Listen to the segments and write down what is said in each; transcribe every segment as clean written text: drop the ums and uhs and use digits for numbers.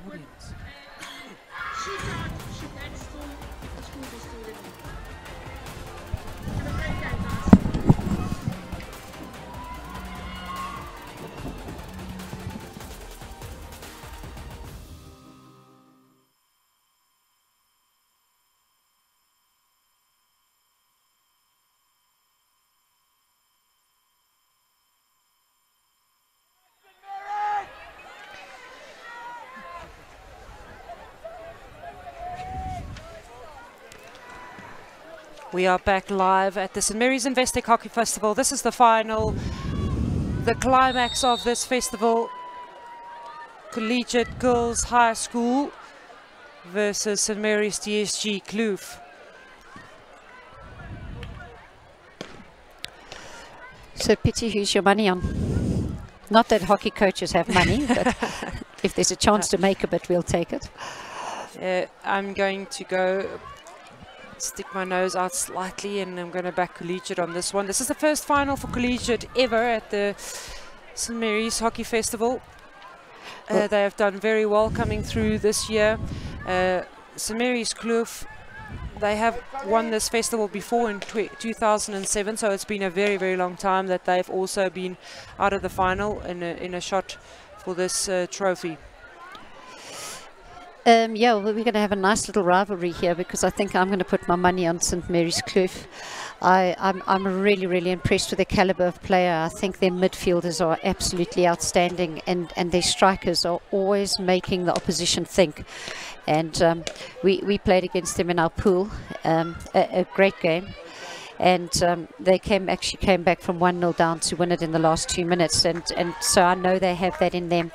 audience. We are back live at the St Mary's Investec Hockey Festival. This is the final, the climax of this festival. Collegiate Girls High School versus St Mary's DSG Kloof. So, Pity, who's your money on? Not that hockey coaches have money, but if there's a chance to make a bit, we'll take it. I'm going to go stick my nose out slightly, and I'm going to back Collegiate on this one. This is the first final for Collegiate ever at the St Mary's Hockey Festival. They have done very well coming through this year. St Mary's Kloof, they have won this festival before in 2007, so it's been a very, very long time that they've also been out of the final in a shot for this trophy. Yeah, well, we're going to have a nice little rivalry here, because I think I'm going to put my money on St Mary's Kloof. I'm really, really impressed with the caliber of player. I think their midfielders are absolutely outstanding, and their strikers are always making the opposition think. And we played against them in our pool, a great game. And they actually came back from 1-0 down to win it in the last 2 minutes, and so I know they have that in them.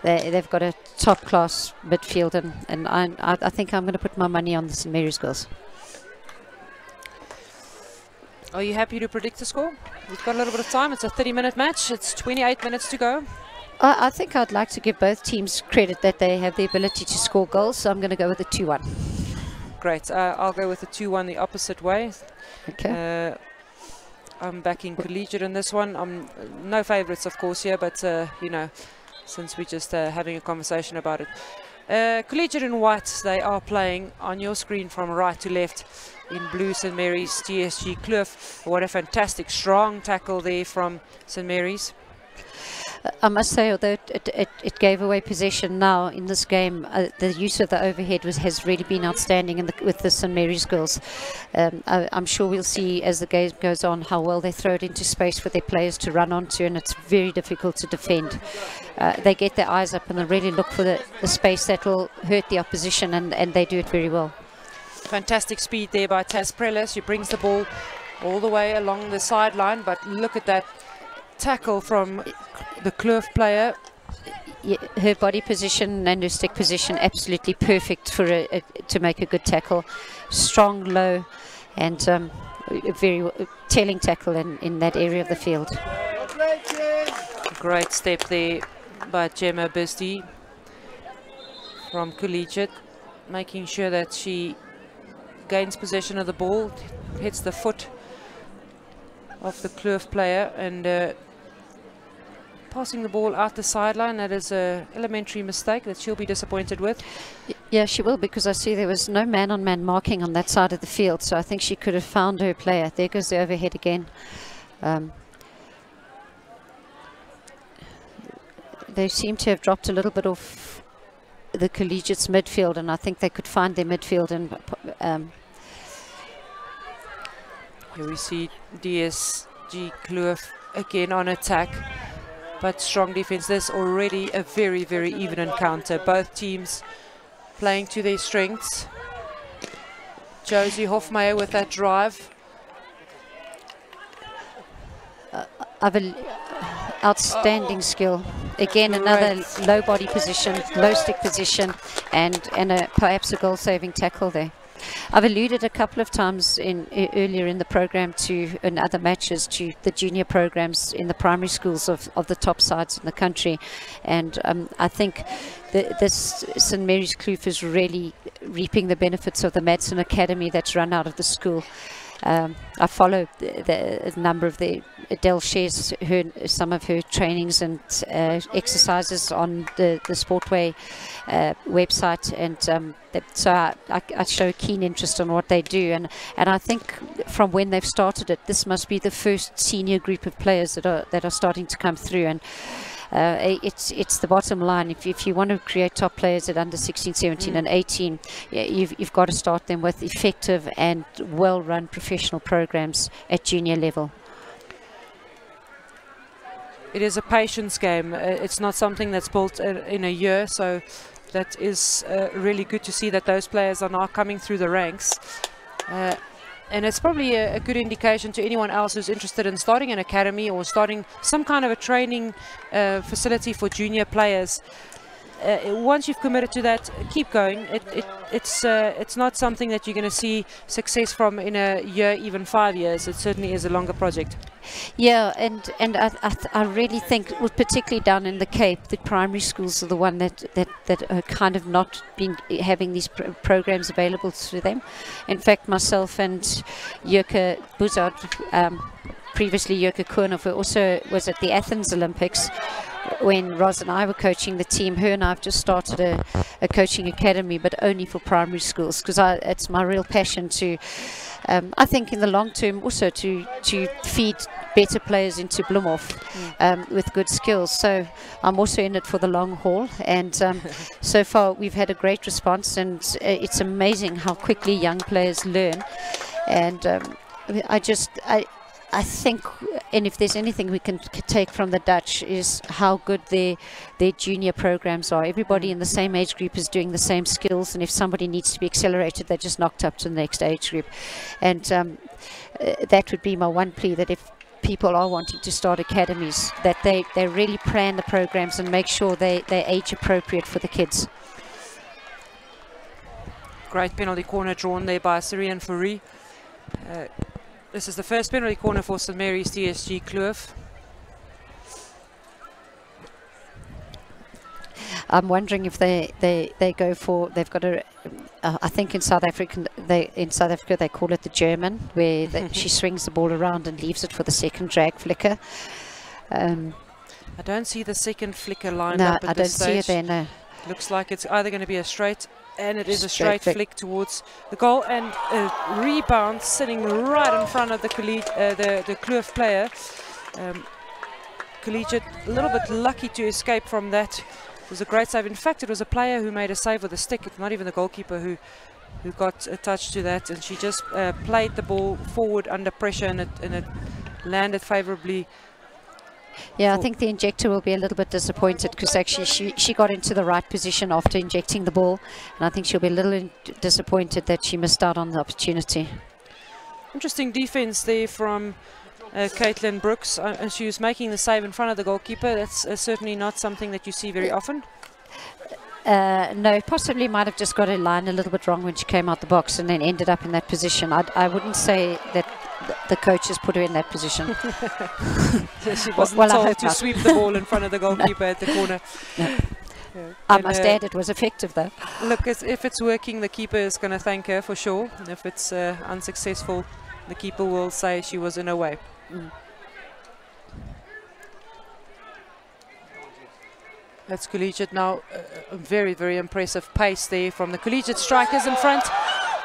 They've got a top-class midfield, and I think I'm going to put my money on the St Mary's girls. Are you happy to predict the score? We've got a little bit of time. It's a 30-minute match. It's 28 minutes to go. I think I'd like to give both teams credit that they have the ability to score goals, so I'm going to go with a 2-1. Great. I'll go with a 2-1 the opposite way. Okay. I'm backing Collegiate in this one. I'm no favourites, of course, here, but you know, since we're just having a conversation about it. Collegiate in white, they are playing on your screen from right to left. In blue, St Mary's DSG Kloof. What a fantastic strong tackle there from St Mary's. I must say, although it gave away possession now in this game, the use of the overhead has really been outstanding with the St Mary's girls. I'm sure we'll see as the game goes on how well they throw it into space for their players to run onto, and it's very difficult to defend. They get their eyes up and they really look for the space that will hurt the opposition, and they do it very well. Fantastic speed there by Taz Prelis, who brings the ball all the way along the sideline, but look at that tackle from the Kloof player. Yeah, her body position and her stick position absolutely perfect for to make a good tackle. Strong, low, and a very telling tackle in that area of the field. Great step there by Gemma Bisty from Collegiate, making sure that she gains possession of the ball, hits the foot of the Kloof player, and passing the ball out the sideline. That is an elementary mistake that she'll be disappointed with. Yeah, she will, because I see there was no man-on-man marking on that side of the field, so I think she could have found her player. There goes the overhead again. They seem to have dropped a little bit off the Collegiate's midfield, and I think they could find their midfield. And here we see DSG Kloof again on attack, but strong defense. There's already a very, very even encounter. Both teams playing to their strengths. Josie Hofmeyer with that drive. Outstanding skill. Again, another low body position, low stick position, and perhaps a goal-saving tackle there. I've alluded a couple of times earlier in the program in other matches to the junior programs in the primary schools of the top sides in the country, and I think this St Mary's Kloof is really reaping the benefits of the Madsen Academy that's run out of the school. I follow a number of the Adele shares some of her trainings and exercises on the Sportway website, and so I show keen interest in what they do, and I think from when they've started it, this must be the first senior group of players that are starting to come through, and it's the bottom line. If you want to create top players at under 16, 17 and 18, you've got to start them with effective and well-run professional programs at junior level. It is a patience game. It's not something that's built in a year, so that is really good to see that those players are now coming through the ranks. And it's probably a good indication to anyone else who's interested in starting an academy or starting some kind of a training facility for junior players. Once you've committed to that, keep going. It's not something that you're going to see success from in a year, even 5 years. It certainly is a longer project. Yeah, and I really think, well, particularly down in the Cape, the primary schools are the one that are kind of not been having these programs available to them. In fact, myself and Jurke Buzard, previously Jurke Koornhoff, also was at the Athens Olympics when Roz and I were coaching the team. Her and I have just started a coaching academy, but only for primary schools, because it's my real passion to, I think in the long term also to feed better players into Bloemhof with good skills. So I'm also in it for the long haul, and so far we've had a great response, and it's amazing how quickly young players learn. And I think, and if there's anything we can take from the Dutch, is how good their junior programs are. Everybody in the same age group is doing the same skills, and if somebody needs to be accelerated, they're just knocked up to the next age group. And that would be my one plea, that if people are wanting to start academies, that they really plan the programs and make sure they're age appropriate for the kids. Great penalty corner drawn there by Syrian Fourie. This is the first penalty corner for St Mary's TSG Kloof. I'm wondering if they go for, they've got a, I think in South Africa they call it the German, where she swings the ball around and leaves it for the second drag flicker. I don't see the second flicker lined no, up at this stage. I don't see it there, no. Looks like it's either going to be a straight, and it is a straight flick towards the goal, and a rebound sitting right in front of the Kloof player. Collegiate a little bit lucky to escape from that. It was a great save. In fact, it was a player who made a save with a stick. It's not even the goalkeeper who got attached to that, and she just played the ball forward under pressure, and it landed favourably. Yeah, I think the injector will be a little bit disappointed, because actually she got into the right position after injecting the ball, and I think she'll be a little disappointed that she missed out on the opportunity. Interesting defense there from Caitlin Brooks, and she was making the save in front of the goalkeeper. That's certainly not something that you see very often. No, possibly might have just got her line a little bit wrong when she came out the box and then ended up in that position. I wouldn't say that the coach has put her in that position. So she wasn't told to sweep the ball in front of the goalkeeper at the corner. No. Yeah. I must add, it was effective though. Look, if it's working, the keeper is going to thank her for sure. If it's unsuccessful, the keeper will say she was in her way. That's Collegiate now. A very, very impressive pace there from the Collegiate strikers in front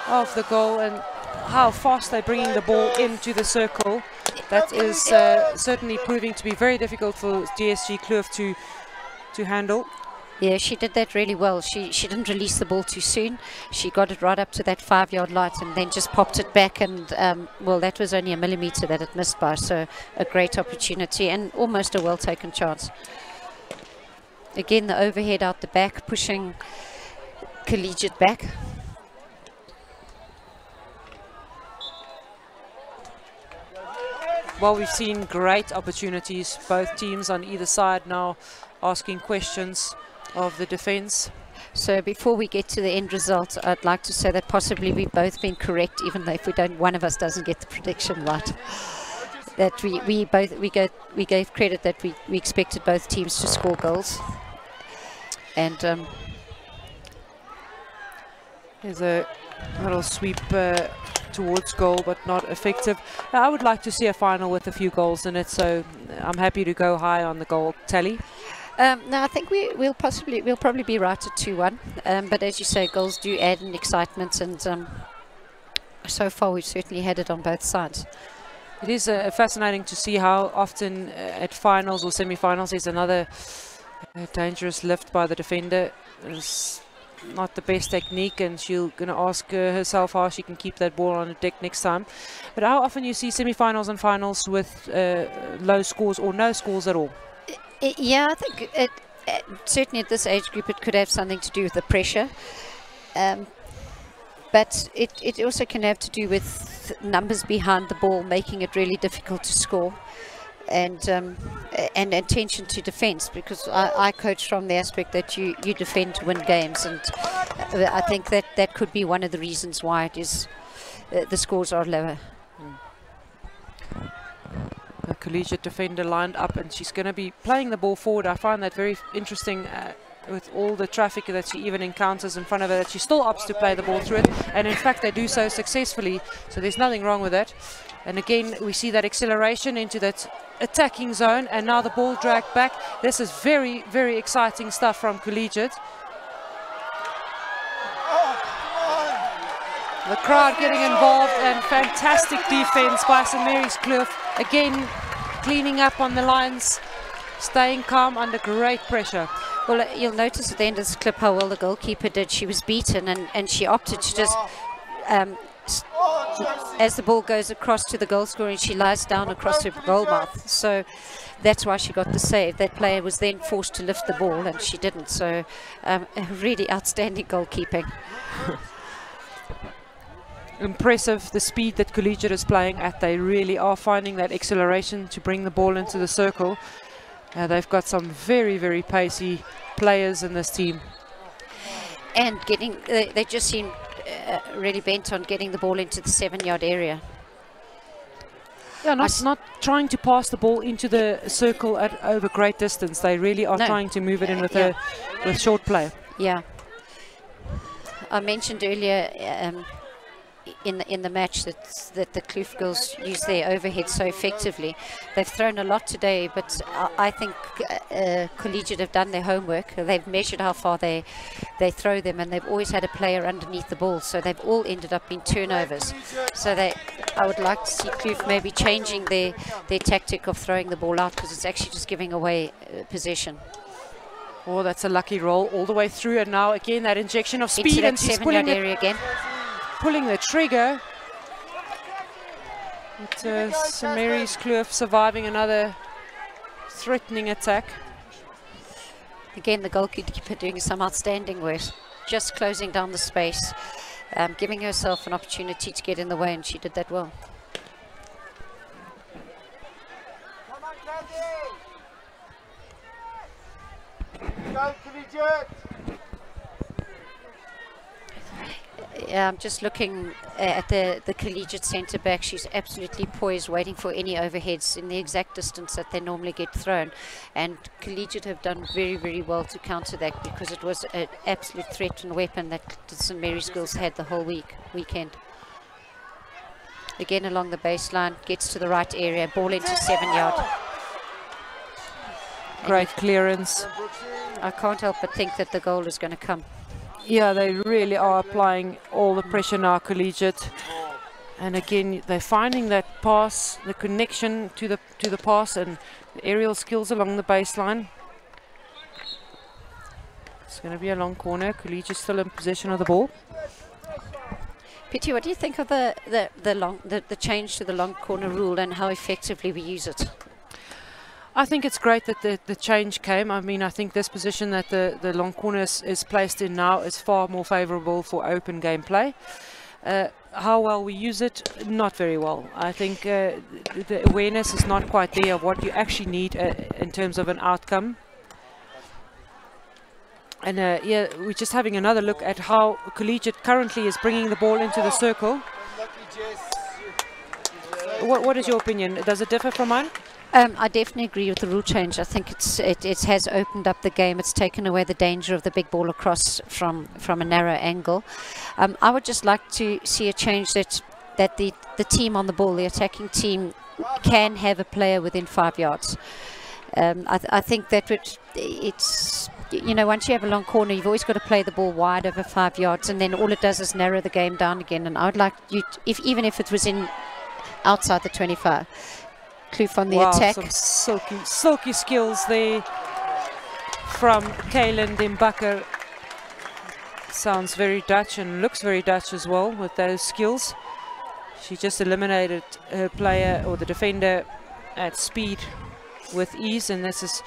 of the goal, and how fast they're bringing the ball into the circle. That is certainly proving to be very difficult for TSG Kloof to handle. Yeah, she did that really well. She didn't release the ball too soon. She got it right up to that 5-yard line and then just popped it back, and well, that was only a millimetre that it missed by, so a great opportunity and almost a well-taken chance. Again, the overhead out the back, pushing Collegiate back. Well, we've seen great opportunities. Both teams on either side now asking questions of the defence. So before we get to the end result, I'd like to say that possibly we've both been correct, even though if we don't, one of us doesn't get the prediction right. That we gave credit that we expected both teams to score goals. And there's a little sweep towards goal, but not effective. Now, I would like to see a final with a few goals in it, so I'm happy to go high on the goal tally. No, I think we'll probably be right at 2-1. But as you say, goals do add an excitement, and so far we've certainly had it on both sides. It is fascinating to see how often at finals or semi-finals there's another dangerous lift by the defender. It's not the best technique, and she's going to ask herself how she can keep that ball on the deck next time. But how often you see semi-finals and finals with low scores or no scores at all? Yeah, I think certainly at this age group it could have something to do with the pressure. But it also can have to do with numbers behind the ball, making it really difficult to score, and attention to defence, because I coach from the aspect that you defend to win games, and I think that could be one of the reasons why it is the scores are lower. The Collegiate defender lined up, and she's going to be playing the ball forward. I find that very interesting with all the traffic that she even encounters in front of her, that she still opts to play the ball through it, and in fact they do so successfully, so there's nothing wrong with that. And again we see that acceleration into that attacking zone, and now the ball dragged back. This is very, very exciting stuff from Collegiate. The crowd getting involved, and fantastic defense by St. Mary's Kloof. Again, cleaning up on the lines, staying calm under great pressure. Well, you'll notice at the end of this clip how well the goalkeeper did. She was beaten, and she opted to just, as the ball goes across to the goal scorer, she lies down across her goal mouth. So that's why she got the save. That player was then forced to lift the ball, and she didn't. So really outstanding goalkeeping. Impressive the speed that Collegiate is playing at. They really are finding that acceleration to bring the ball into the circle. They've got some very, very pacey players in this team. And they just seem really bent on getting the ball into the 7-yard area. Yeah, not trying to pass the ball into the circle over great distance. They really are trying to move it in with short play. Yeah. I mentioned earlier in the match that the Kloof girls use their overhead so effectively. They've thrown a lot today, but I think Collegiate have done their homework. They've measured how far they throw them, and they've always had a player underneath the ball, so they've all ended up in turnovers. So I would like to see Kloof maybe changing their tactic of throwing the ball out, because it's actually just giving away possession. Oh, that's a lucky roll all the way through, and now again that injection of speed, into that and she's 7-yard area again. Pulling the trigger. St. Mary's Kloof surviving another threatening attack. Again, the goalkeeper doing some outstanding work, just closing down the space, giving herself an opportunity to get in the way, and she did that well. Go, Collegiate! I'm just looking at the Collegiate centre back. She's absolutely poised, waiting for any overheads in the exact distance that they normally get thrown. And Collegiate have done very, very well to counter that, because it was an absolute threat and weapon that the St. Mary's girls had the whole weekend. Again along the baseline, gets to the right area, ball into 7-yard. Great clearance. I can't help but think that the goal is going to come. Yeah, they really are applying all the pressure now, Collegiate. And again, they're finding that pass, the connection to the pass, and the aerial skills along the baseline. It's going to be a long corner. Collegiate still in possession of the ball. Pity, what do you think of the change to the long corner rule and how effectively we use it? I think it's great that the change came. I mean, I think this position that the long corner is placed in now is far more favourable for open game play. How well we use it, not very well. I think the awareness is not quite there of what you actually need in terms of an outcome. And yeah, we're just having another look at how Collegiate currently is bringing the ball into the circle. What is your opinion? Does it differ from mine? I definitely agree with the rule change. I think it has opened up the game. It's taken away the danger of the big ball across from a narrow angle. I would just like to see a change that that the team on the ball, the attacking team, can have a player within 5 yards. I think that it's, you know, once you have a long corner, you've always got to play the ball wide over 5 yards, and then all it does is narrow the game down again. And I would like you, even if it was outside the 25. Kloof on the attack. Some silky skills there from Kaylin Dembakker. Sounds very Dutch and looks very Dutch as well with those skills. She just eliminated her player or the defender at speed with ease, and this is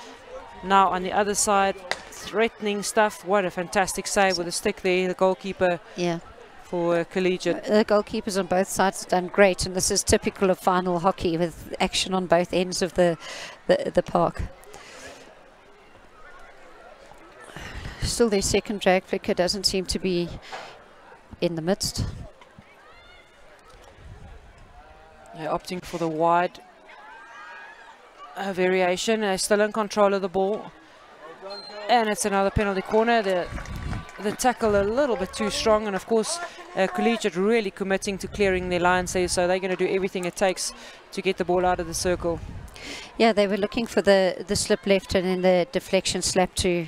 now on the other side, threatening stuff. What a fantastic save with a stick there, the goalkeeper. Yeah. For Collegiate. The goalkeepers on both sides have done great, and this is typical of final hockey with action on both ends of the park. Still, their second drag flicker doesn't seem to be in the midst. They're opting for the wide variation. They're still in control of the ball, and it's another penalty corner. The tackle a little bit too strong, and of course Collegiate really committing to clearing their lines there, so they're going to do everything it takes to get the ball out of the circle. Yeah, they were looking for the slip left and then the deflection slap to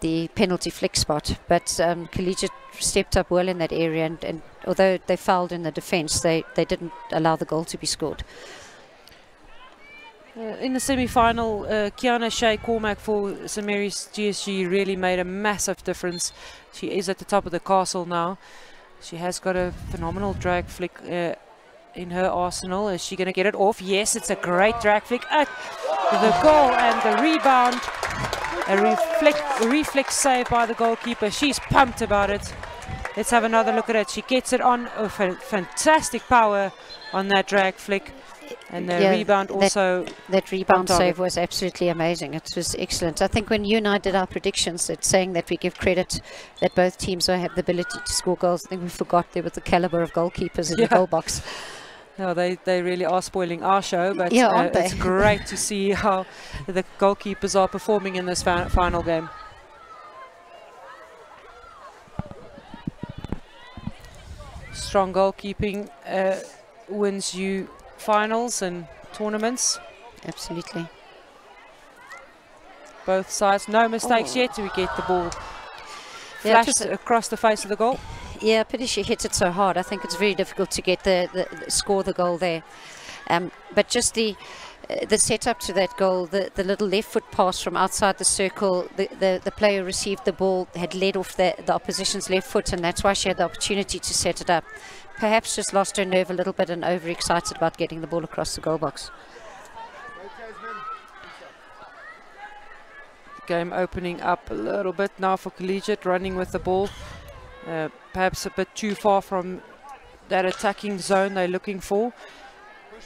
the penalty flick spot, but Collegiate stepped up well in that area, and although they fouled in the defence, they didn't allow the goal to be scored. In the semi-final, Kiana Shea Cormack for St Mary's GSG really made a massive difference. She is at the top of the castle now. She has got a phenomenal drag flick in her arsenal. Is she going to get it off? Yes, it's a great drag flick. The goal and the rebound. A reflex save by the goalkeeper. She's pumped about it. Let's have another look at it. She gets it on. Oh, fantastic power on that drag flick. And the rebound also. That rebound save was absolutely amazing. It was excellent. I think when you and I did our predictions, it's saying that we give credit that both teams have the ability to score goals. I think we forgot there was the caliber of goalkeepers in the goal box. No, they really are spoiling our show, but it's great to see how the goalkeepers are performing in this final game. Strong goalkeeping wins you finals and tournaments. Absolutely. Both sides, no mistakes yet. We get the ball flashed across the face of the goal. Yeah, pity she hit it so hard. I think it's very difficult to get score the goal there. But just the setup to that goal, the little left foot pass from outside the circle, the player received the ball, had led off the opposition's left foot, and that's why she had the opportunity to set it up. Perhaps just lost her nerve a little bit and overexcited about getting the ball across the goal box. Game opening up a little bit now for Collegiate, running with the ball. Perhaps a bit too far from that attacking zone they're looking for.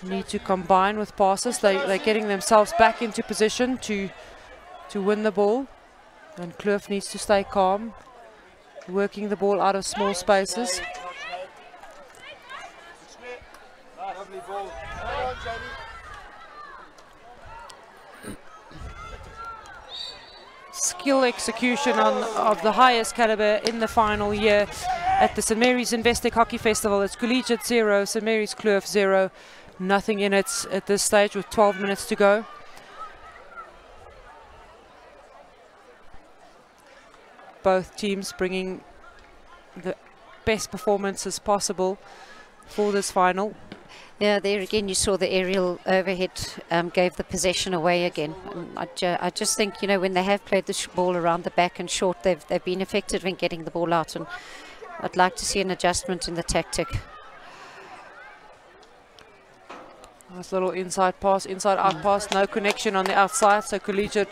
Need to combine with passes. They're getting themselves back into position to win the ball. And Kloof needs to stay calm, working the ball out of small spaces. Lovely ball. Well done, Jamie. Skill execution of the highest caliber in the final year at the St Mary's Investec Hockey Festival. It's Collegiate 0, St Mary's Kloof 0. Nothing in it at this stage with 12 minutes to go. Both teams bringing the best performances possible for this final. Yeah, there again you saw the aerial overhead gave the possession away again. I just think, you know, when they have played the ball around the back and short, they've been effective in getting the ball out, and I'd like to see an adjustment in the tactic. Nice little inside pass, inside out pass, no connection on the outside, so Collegiate,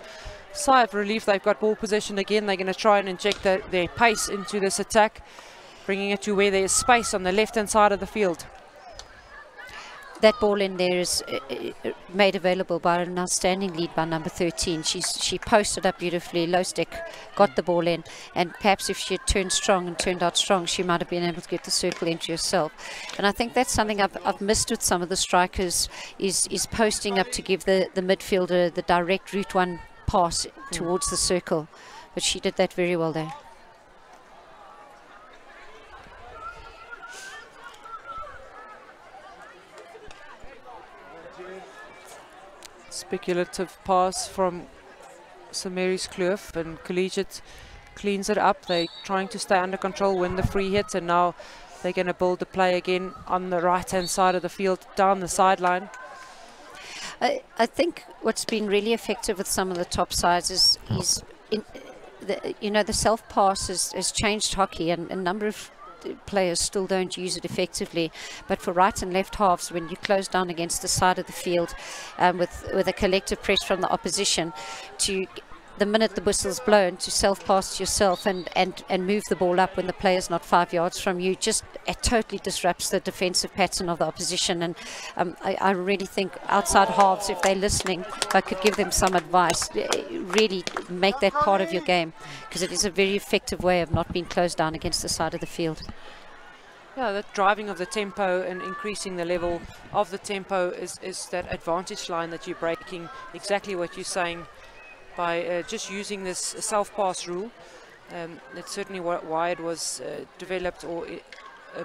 sigh of relief, they've got ball possession again. They're going to try and inject their pace into this attack, bringing it to where there is space on the left-hand side of the field. That ball in there is made available by an outstanding lead by number 13. She posted up beautifully, low stick, got the ball in, and perhaps if she had turned strong and turned out strong, she might have been able to get the circle into herself. And I think that's something I've missed with some of the strikers, is posting up to give the midfielder the direct route one pass towards the circle. But she did that very well there. Speculative pass from St Mary's Kloof, and Collegiate cleans it up. They're trying to stay under control, win the free hit, and now they're going to build the play again on the right-hand side of the field, down the sideline. I think what's been really effective with some of the top sides is the self-pass has changed hockey, and a number of players still don't use it effectively. But for right and left halves, when you close down against the side of the field with a collective press from the opposition, to the minute the whistle's blown, to self-pass to yourself and move the ball up when the player's not 5 yards from you, just it totally disrupts the defensive pattern of the opposition. And I really think outside halves, if they're listening, if I could give them some advice, really make that part of your game, because it is a very effective way of not being closed down against the side of the field. Yeah, the driving of the tempo and increasing the level of the tempo is that advantage line that you're breaking, exactly what you're saying, by just using this self-pass rule. That's certainly why it was developed or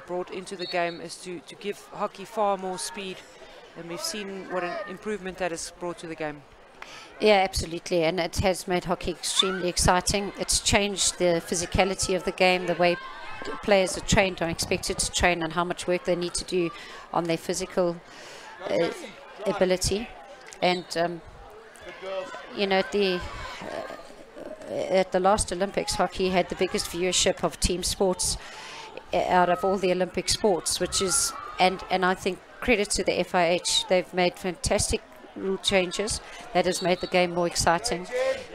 brought into the game, is to give hockey far more speed, and we've seen what an improvement that has brought to the game. Yeah, absolutely, and it has made hockey extremely exciting. It's changed the physicality of the game, the way players are trained, are expected to train, and how much work they need to do on their physical ability. And at the last Olympics, hockey had the biggest viewership of team sports out of all the Olympic sports, which is, and I think credit to the FIH, they've made fantastic rule changes that has made the game more exciting.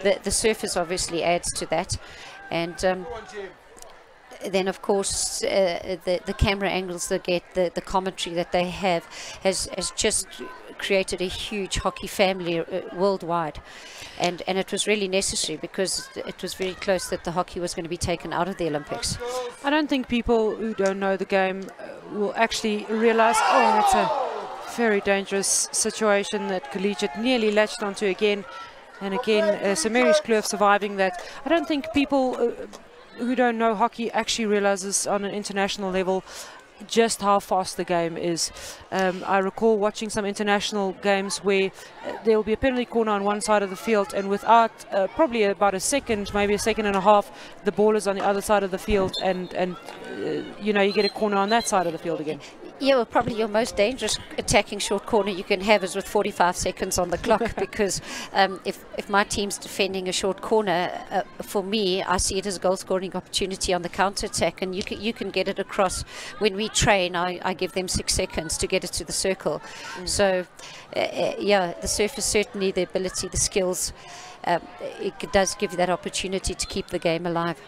The surface obviously adds to that, and then of course the camera angles they get, the commentary that they have has just created a huge hockey family worldwide, and it was really necessary, because it was very close that the hockey was going to be taken out of the Olympics. I don't think people who don't know the game will actually realize, oh, that's a very dangerous situation that Collegiate nearly latched onto again and again. St Mary's Kloof surviving that. I don't think people who don't know hockey actually realizes on an international level just how fast the game is. I recall watching some international games where there will be a penalty corner on one side of the field, and without probably about a second, maybe a second and a half, the ball is on the other side of the field, and you get a corner on that side of the field again. Yeah, well, probably your most dangerous attacking short corner you can have is with 45 seconds on the clock, because if my team's defending a short corner, for me, I see it as a goal-scoring opportunity on the counter-attack, and you can get it across. When we train, I give them 6 seconds to get it to the circle. So, yeah, the surface, certainly the ability, the skills, it does give you that opportunity to keep the game alive.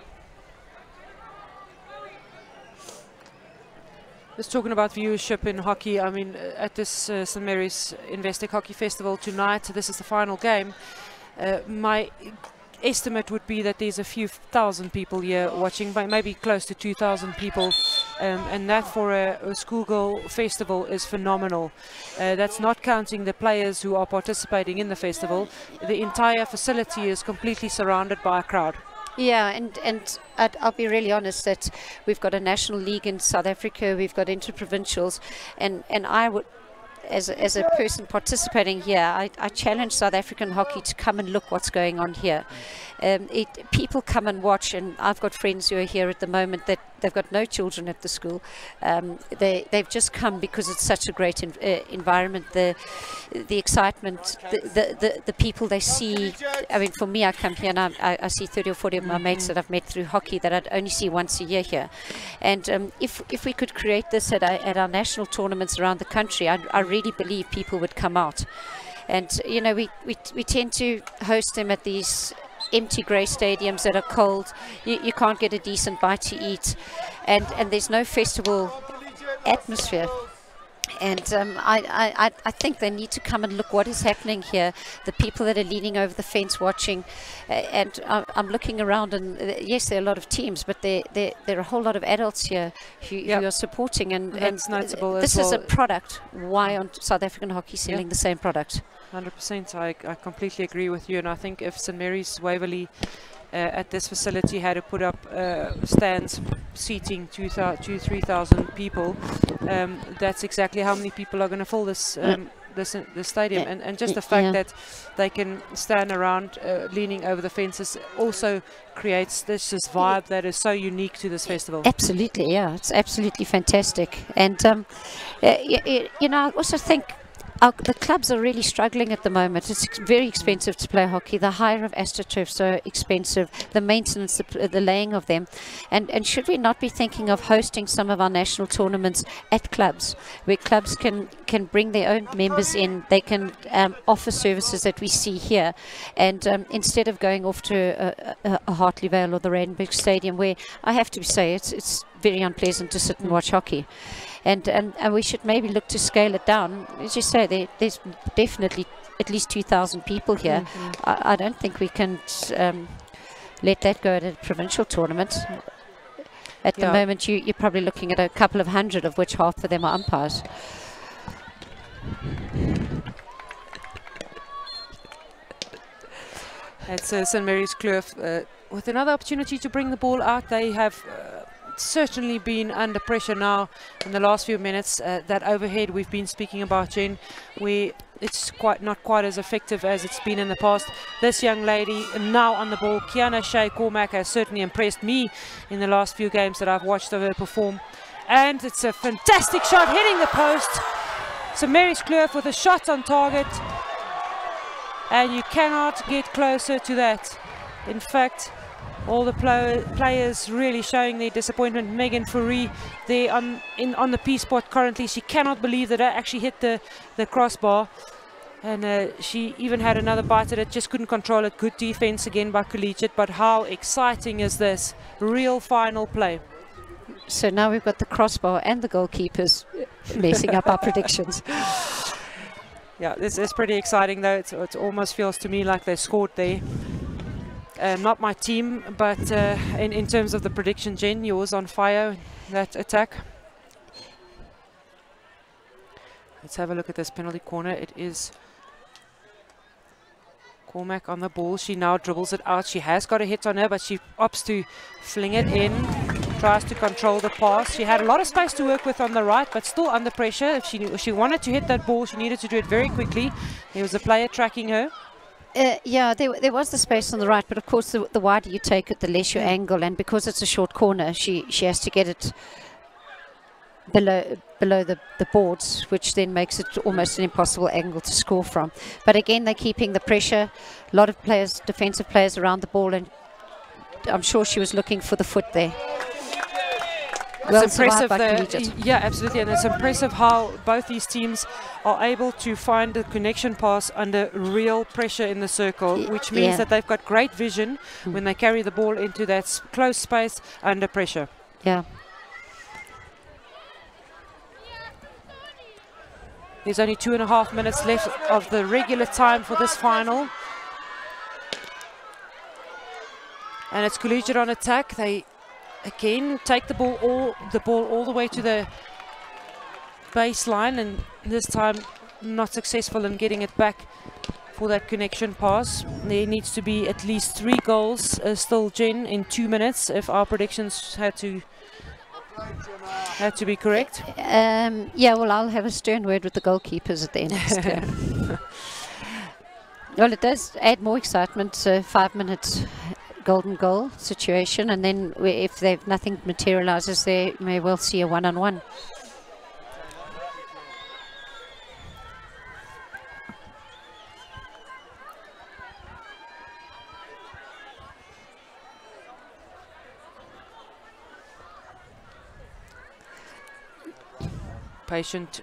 Just talking about viewership in hockey, I mean, at this St Mary's Investec Hockey Festival tonight, this is the final game. My estimate would be that there's a few thousand people here watching, but maybe close to 2,000 people, and that for a schoolgirl festival is phenomenal. That's not counting the players who are participating in the festival. The entire facility is completely surrounded by a crowd. Yeah, and I'll be really honest that we've got a national league in South Africa, we've got interprovincials, and I would, as a person participating here, I challenge South African hockey to come and look what's going on here. People come and watch, and I've got friends who are here at the moment that they've got no children at the school. They've just come because it's such a great environment, the excitement, the people they see. I mean, for me, I come here and I see 30 or 40 of my mates that I've met through hockey that I'd only see once a year here. And if we could create this at our national tournaments around the country, I really believe people would come out. And we tend to host them at these empty grey stadiums that are cold. You can't get a decent bite to eat, and there's no festival atmosphere. And I think they need to come and look what is happening here. The people that are leaning over the fence watching, and I'm looking around, and yes, there are a lot of teams, but there are a whole lot of adults here who are supporting, and that's notable. This is a product. Why aren't South African hockey selling the same product? 100%. I completely agree with you, and I think if St Mary's Waverley at this facility had to put up stands seating 2,000 to 3,000 people, that's exactly how many people are going to fill this the stadium, and just the fact that they can stand around leaning over the fences also creates this vibe that is so unique to this festival. Absolutely, yeah, it's absolutely fantastic. And you know, I also think the clubs are really struggling at the moment. It's very expensive to play hockey. The hire of AstroTurf so expensive, the maintenance, the laying of them. And should we not be thinking of hosting some of our national tournaments at clubs, where clubs can bring their own members in, they can offer services that we see here, and instead of going off to a Hartley Vale or the Randburg Stadium, where I have to say it's very unpleasant to sit and watch hockey. And we should maybe look to scale it down. As you say, there's definitely at least 2,000 people here. I don't think we can let that go at a provincial tournament. At the moment, you're probably looking at a couple of hundred, of which half of them are umpires. It's St. Mary's Kloof with another opportunity to bring the ball out. They have certainly been under pressure now in the last few minutes. That overhead we've been speaking about, Jen, it's not quite as effective as it's been in the past. This young lady now on the ball, Kiana Shea Cormack, has certainly impressed me in the last few games that I've watched of her perform. And it's a fantastic shot hitting the post. St. Mary's Kloof with a shot on target, and you cannot get closer to that. In fact, all the players really showing their disappointment. Megan Fourie there on the P spot currently. She cannot believe that I actually hit the crossbar. And she even had another bite at it, just couldn't control it. Good defense again by Collegiate, but how exciting is this? Real final play. So now we've got the crossbar and the goalkeepers messing up our predictions. Yeah, this is pretty exciting though. It almost feels to me like they scored there. Not my team, but in terms of the prediction, Jen, yours on fire, that attack. Let's have a look at this penalty corner. It is Cormack on the ball. She now dribbles it out. She has got a hit on her, but she opts to fling it in, tries to control the pass. She had a lot of space to work with on the right, but still under pressure. If she wanted to hit that ball, she needed to do it very quickly. There was a player tracking her. Yeah, there was the space on the right, but of course the wider you take it, the less your angle, and because it's a short corner, she has to get it below the boards, which then makes it almost an impossible angle to score from. But again, they're keeping the pressure. A lot of players, defensive players around the ball, and I'm sure she was looking for the foot there. It's impressive. Yeah, absolutely, and it's impressive how both these teams are able to find the connection pass under real pressure in the circle, which means that they've got great vision when they carry the ball into that close space under pressure. Yeah. There's only 2.5 minutes left of the regular time for this final. And it's Collegiate on attack. They again take the ball all the way to the baseline, and this time not successful in getting it back for that connection pass. There needs to be at least 3 goals still, Jen, in 2 minutes if our predictions had to be correct. Yeah, well, I'll have a stern word with the goalkeepers at the end. Well, it does add more excitement. 5 minutes golden goal situation, and then if nothing materializes, they may well see a one-on-one. Patient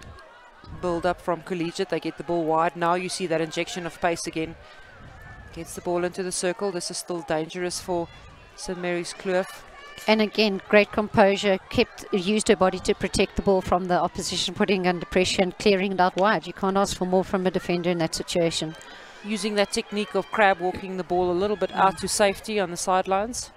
build up from Collegiate. They get the ball wide. Now you see that injection of pace again. Gets the ball into the circle. This is still dangerous for St. Mary's Kloof. And again, great composure, used her body to protect the ball from the opposition, putting under pressure and clearing it out wide. You can't ask for more from a defender in that situation. Using that technique of crab walking the ball a little bit out to safety on the sidelines.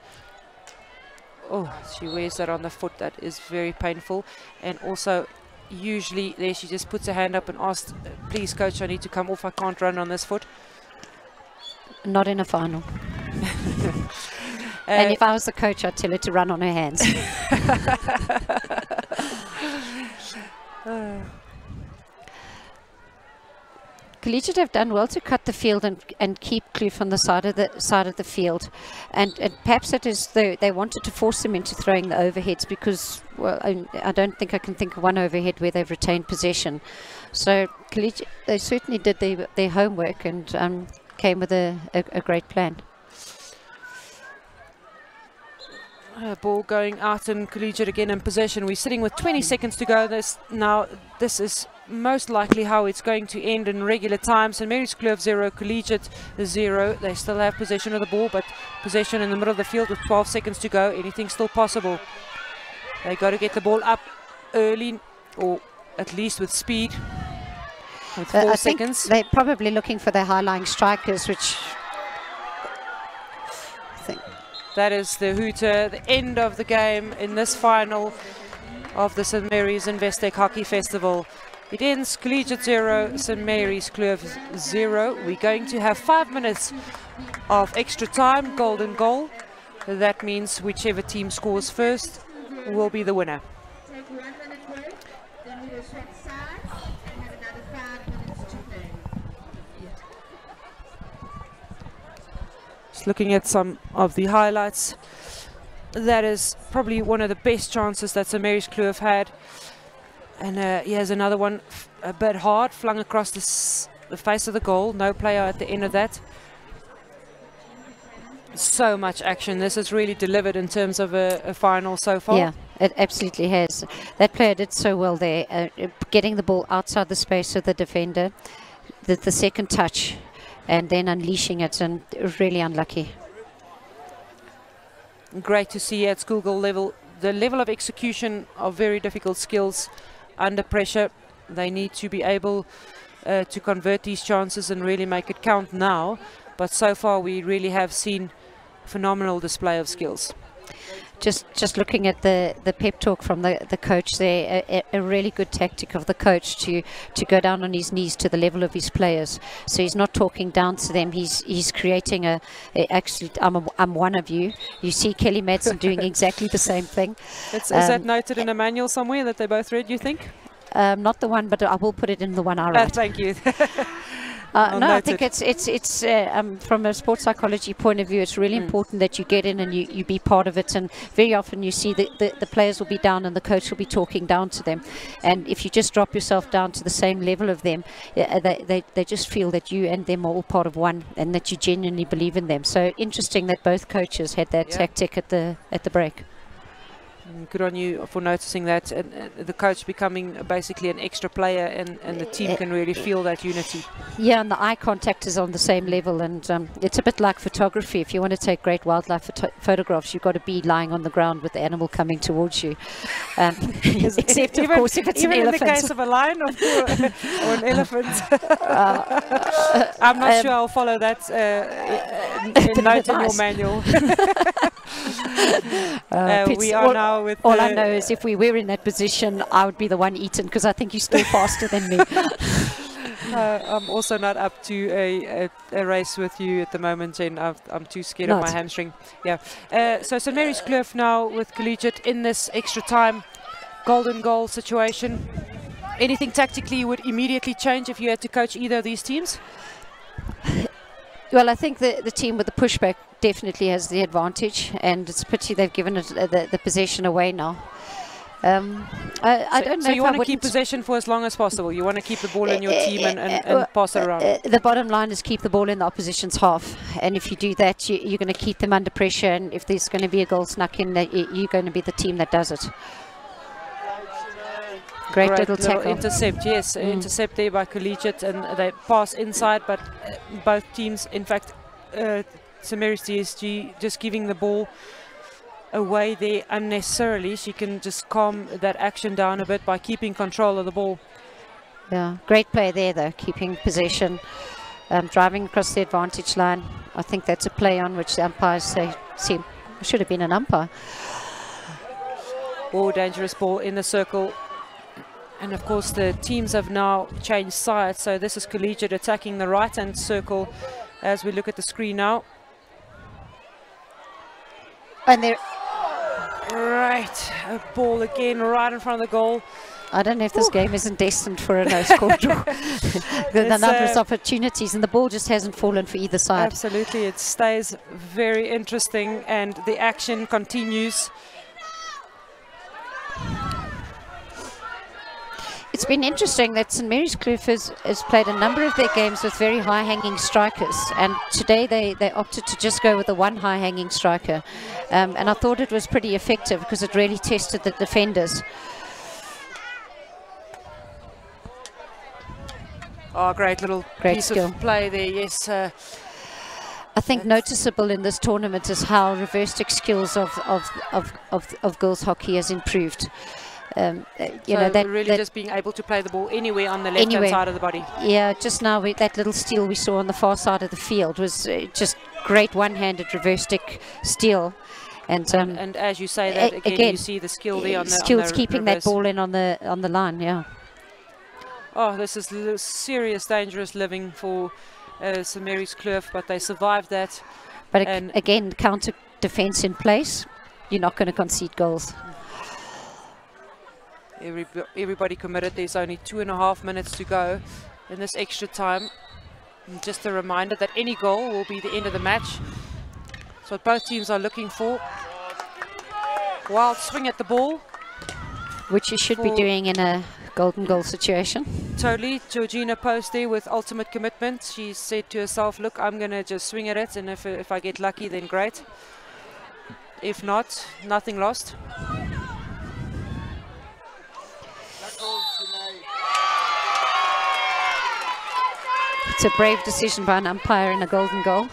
Oh, she wears that on the foot. That is very painful. And also, usually there she just puts her hand up and asks, please coach, I need to come off, I can't run on this foot. Not in a final. And if I was the coach, I'd tell her to run on her hands. Collegiate have done well to cut the field and keep Kloof on the side of the field, and perhaps it is they wanted to force him into throwing the overheads because, well, I don't think I can think of one overhead where they've retained possession. So Collegiate, they certainly did their homework and came with a great plan. Ball going out and Collegiate again in possession. We're sitting with 20 seconds to go. This is most likely how it's going to end in regular time. St. Mary's Kloof 0, Collegiate 0. They still have possession of the ball, but possession in the middle of the field with 12 seconds to go. Anything's still possible. They got to get the ball up early, or at least with speed. With 4 seconds. They're probably looking for their high-lying strikers, which I think. That is the hooter, the end of the game in this final of the St. Mary's Investec Hockey Festival. It ends Collegiate 0, St. Mary's Kloof 0. We're going to have 5 minutes of extra time, golden goal. That means whichever team scores first will be the winner. Looking at some of the highlights, that is probably one of the best chances that St. Mary's Kloof had. And here's another one, a bit hard, flung across the face of the goal. No player at the end of that. So much action. This has really delivered in terms of a final so far. Yeah, it absolutely has. That player did so well there, getting the ball outside the space of the defender, the second touch, and then unleashing it, and really unlucky. Great to see at school goal level, the level of execution of very difficult skills under pressure. They need to be able to convert these chances and really make it count now. But so far we really have seen phenomenal display of skills. Just looking at the pep talk from the coach there, a really good tactic of the coach to go down on his knees to the level of his players. So he's not talking down to them. He's creating actually, I'm one of you. You see Kelly Madsen doing exactly the same thing. Is that noted in a manual somewhere that they both read, you think? Not the one, but I will put it in the one I write. Thank you. No, I think it's from a sports psychology point of view, it's really important that you get in and you be part of it. And very often you see the players will be down and the coach will be talking down to them. And if you just drop yourself down to the same level of them, they just feel that you and them are all part of one and that you genuinely believe in them. So interesting that both coaches had that tactic at the break. Good on you for noticing that, and the coach becoming basically an extra player, and the team can really feel that unity. Yeah, and the eye contact is on the same level, and it's a bit like photography. If you want to take great wildlife photographs, you've got to be lying on the ground with the animal coming towards you. Except, of course, if it's an elephant. Even in the case of a lion or an elephant. I'm not sure I'll follow that note in your manual. We are now with all I know is if we were in that position, I would be the one eaten because I think you're still faster than me. I'm also not up to a race with you at the moment, Jen. I'm too scared of my hamstring. Yeah. So St. Mary's Kloof now with Collegiate in this extra time golden goal situation. Anything tactically you would immediately change if you had to coach either of these teams? Well, I think the team with the pushback definitely has the advantage, and it's a pity they've given it the possession away now. I don't know. So you want to keep possession for as long as possible? You want to keep the ball in your team and pass it around? The bottom line is keep the ball in the opposition's half, and if you do that, you're going to keep them under pressure, and if there's going to be a goal snuck in, you're going to be the team that does it. Great little tackle. Intercept, yes. Intercept there by Collegiate, and they pass inside, but both teams, in fact, St. Mary's DSG just giving the ball away there unnecessarily. She can just calm that action down a bit by keeping control of the ball. Yeah, great play there though, keeping possession, driving across the advantage line. I think that's a play on which the umpires say, should have been an umpire. Oh, dangerous ball in the circle. And of course the teams have now changed sides, so this is Collegiate attacking the right hand circle as we look at the screen now. And they're right, a ball again right in front of the goal. I don't know if this game isn't destined for a no-score draw. the number of opportunities, and the ball just hasn't fallen for either side. Absolutely, it stays very interesting, and the action continues. It's been interesting that St Mary's Kloof has played a number of their games with very high-hanging strikers, and today they opted to just go with the one high-hanging striker, and I thought it was pretty effective because it really tested the defenders. Oh, great little piece of play there, yes. I think noticeable in this tournament is how reverse stick skills of girls hockey has improved. You know, that really just being able to play the ball anywhere on the left-hand side of the body. Yeah, just now that little steal we saw on the far side of the field was just great one-handed reverse stick steal. And as you say that again, you see the skill there on the skills keeping that ball in on the line. Yeah. Oh, this is serious, dangerous living for St Mary's Kloof, but they survived that. But again, counter defense in place, you're not going to concede goals. Everybody committed. There's only 2.5 minutes to go in this extra time. And just a reminder that any goal will be the end of the match. That's what both teams are looking for. Wild swing at the ball, which you should be doing in a golden goal situation. Totally. Georgina Post there with ultimate commitment. She said to herself, look, I'm going to just swing at it, and if I get lucky, then great. If not, nothing lost. It's a brave decision by an umpire in a golden goal.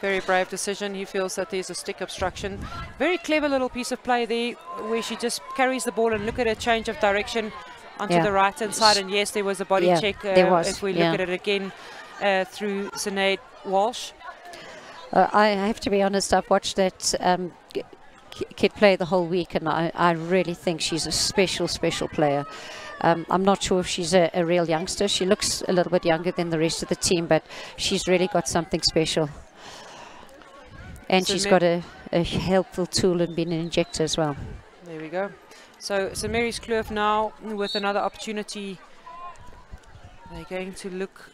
Very brave decision. He feels that there's a stick obstruction. Very clever little piece of play there where she just carries the ball, and look at a change of direction onto the right hand side. And yes, there was a body check if we look at it again through Sinead Walsh. I have to be honest, I've watched that kid play the whole week, and I really think she's a special player. I'm not sure if she's a real youngster. She looks a little bit younger than the rest of the team, but she's really got something special. And she's got a helpful tool in being an injector as well. There we go. So St Mary's Kloof now with another opportunity. They're going to look,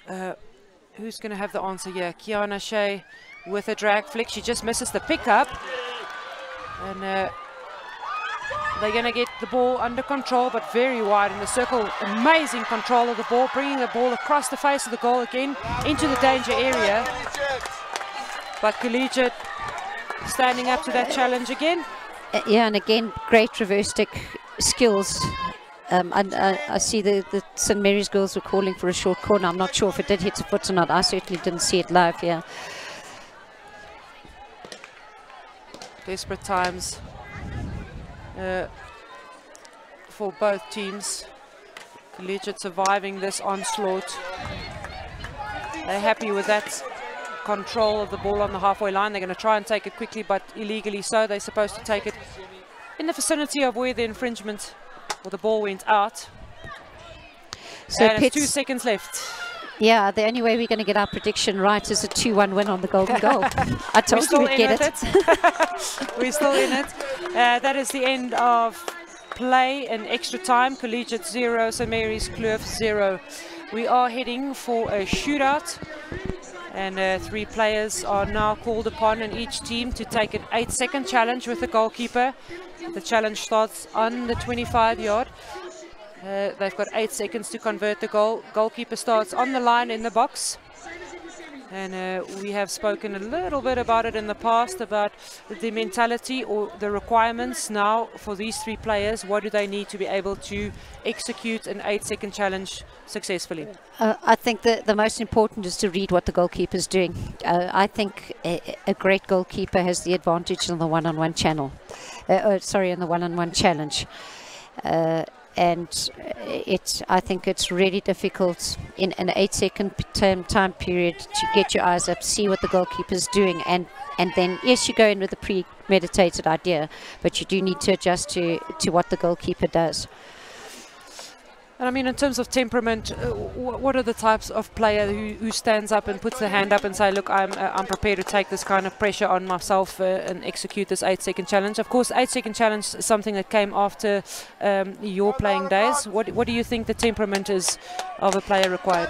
who's going to have the answer here? Kiana Shea with a drag flick. She just misses the pickup. And they're going to get the ball under control, but very wide in the circle. Amazing control of the ball, bringing the ball across the face of the goal again into the danger area. But Collegiate standing up to that challenge again. Yeah, and again, great reverse stick skills. I see the St Mary's girls were calling for a short corner. I'm not sure if it did hit the foot or not. I certainly didn't see it live here. Desperate times for both teams. Collegiate surviving this onslaught. They're happy with that control of the ball on the halfway line. They're going to try and take it quickly, but illegally so. They're supposed to take it in the vicinity of where the infringement or the ball went out. So and it's 2 seconds left. Yeah, the only way we're going to get our prediction right is a 2-1 win on the golden goal. I told you we'd get it. We're still in it. That is the end of play in extra time. Collegiate 0, St Mary's Kloof 0. We are heading for a shootout, and 3 players are now called upon in each team to take an 8-second challenge with the goalkeeper. The challenge starts on the 25-yard. They've got 8 seconds to convert the goal. Goalkeeper starts on the line in the box. And we have spoken a little bit about it in the past, about the mentality or the requirements now for these 3 players. What do they need to be able to execute an 8-second challenge successfully? I think the most important is to read what the goalkeeper is doing. I think a great goalkeeper has the advantage on the one-on-one channel. In the one-on-one challenge. And I think it's really difficult in an 8-second time period to get your eyes up, see what the goalkeeper's doing, and then yes, you go in with a premeditated idea, but you do need to adjust to what the goalkeeper does. And I mean, in terms of temperament, what are the types of player who stands up and puts their hand up and say, look, I'm prepared to take this kind of pressure on myself and execute this 8-second challenge? Of course, 8-second challenge is something that came after your playing days. What do you think the temperament is of a player required?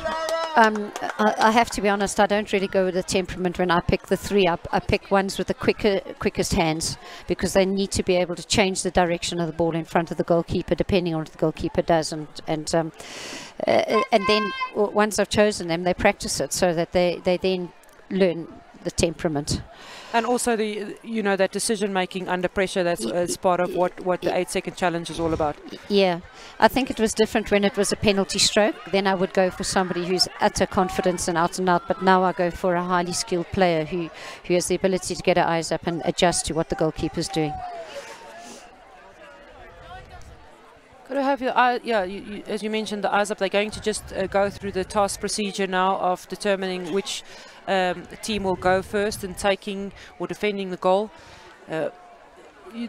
I have to be honest, I don't really go with the temperament when I pick the three up. I pick ones with the quickest hands, because they need to be able to change the direction of the ball in front of the goalkeeper depending on what the goalkeeper does, and then once I've chosen them, they practice it so that they then learn the temperament. And also the, you know, that decision making under pressure, that's part of what the 8-second challenge is all about. Yeah, I think it was different when it was a penalty stroke. Then I would go for somebody who's utter confidence and out, but now I go for a highly skilled player who has the ability to get her eyes up and adjust to what the goalkeeper's doing. Got to have your eye, yeah, as you mentioned, the eyes up. They're going to just go through the task procedure now of determining which team will go first in taking or defending the goal.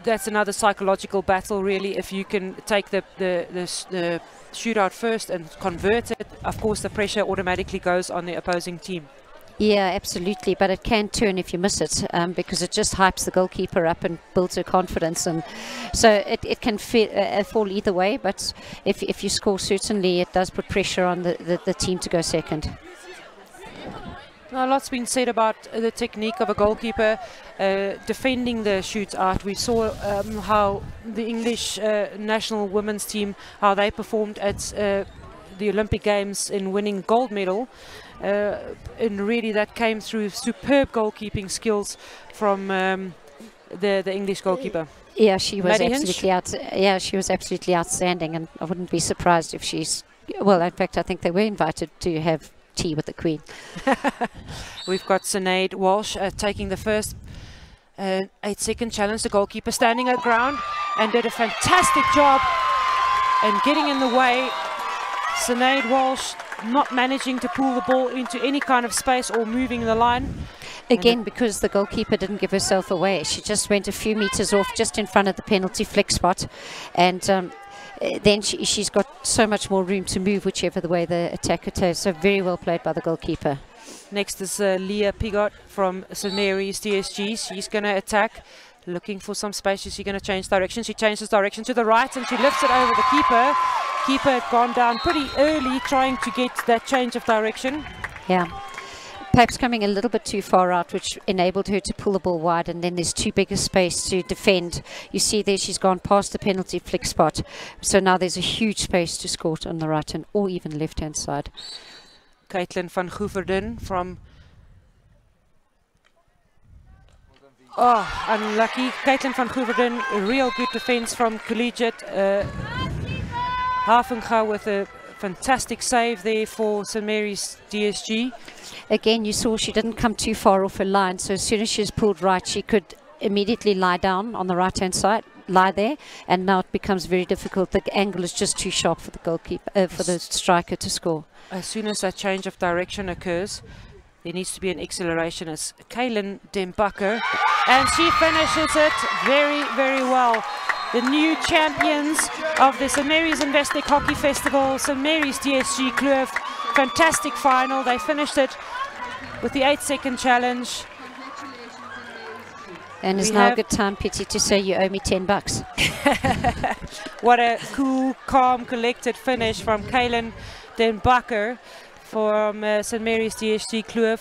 That's another psychological battle, really. If you can take the shootout first and convert it, of course the pressure automatically goes on the opposing team. Yeah, absolutely, but it can turn if you miss it, because it just hypes the goalkeeper up and builds her confidence, and so it can fall either way. But if you score, certainly it does put pressure on the team to go second. Now, a lot's been said about the technique of a goalkeeper defending the shootout. We saw how the English national women's team, how they performed at the Olympic Games in winning gold medal. And really that came through superb goalkeeping skills from the English goalkeeper. Yeah, she was Maddie absolutely she was absolutely outstanding, and I wouldn't be surprised if she's, well, in fact I think they were invited to have tea with the Queen. We've got Sinead Walsh taking the first 8-second challenge. The goalkeeper standing her ground and did a fantastic job and getting in the way. Sinead Walsh not managing to pull the ball into any kind of space or moving the line. Again, because the goalkeeper didn't give herself away. She just went a few meters off just in front of the penalty flick spot, and then she's got so much more room to move whichever the way the attacker takes. So very well played by the goalkeeper. Next is Leah Pigot from St Mary's DSG. She's going to attack, looking for some space. She's going to change direction. She changes direction to the right and she lifts it over the keeper. Keeper had gone down pretty early trying to get that change of direction. Yeah. Perhaps coming a little bit too far out, which enabled her to pull the ball wide, and then there's too big a space to defend. You see there she's gone past the penalty flick spot, so now there's a huge space to score on the right hand or even left hand side. Caitlin van Goeverden from... Oh, unlucky. Caitlin van Goeverden, a real good defense from Collegiate. Havenga with a fantastic save there for St Mary's DSG. Again, you saw she didn't come too far off her line, so as soon as she was pulled right, she could immediately lie down on the right hand side, lie there, and now it becomes very difficult. The angle is just too sharp for the goalkeeper, for the striker to score. As soon as that change of direction occurs, there needs to be an acceleration. As Kaylin Dembakker, and she finishes it very, very well. The new champions of the St Mary's Investec Hockey Festival, St Mary's DSG Kloof. Fantastic final. They finished it with the 8-second challenge. And it's now a good time, Pity, to say you owe me $10. What a cool, calm, collected finish from Kaylin Dembakker from St Mary's DSG Kloof.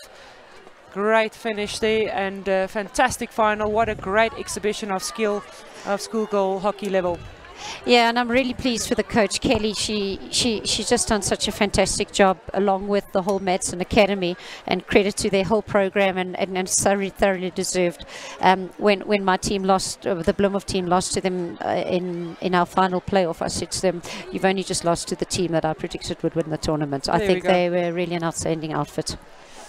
Great finish there and fantastic final. What a great exhibition of skill of schoolgirl hockey level. Yeah, and I'm really pleased with the coach, Kelly. She's just done such a fantastic job along with the whole Madsen Academy, and credit to their whole program, and thoroughly deserved. When my team lost, the Bloemhof team lost to them in our final playoff, I said to them, you've only just lost to the team that I predicted would win the tournament. I think they were really an outstanding outfit.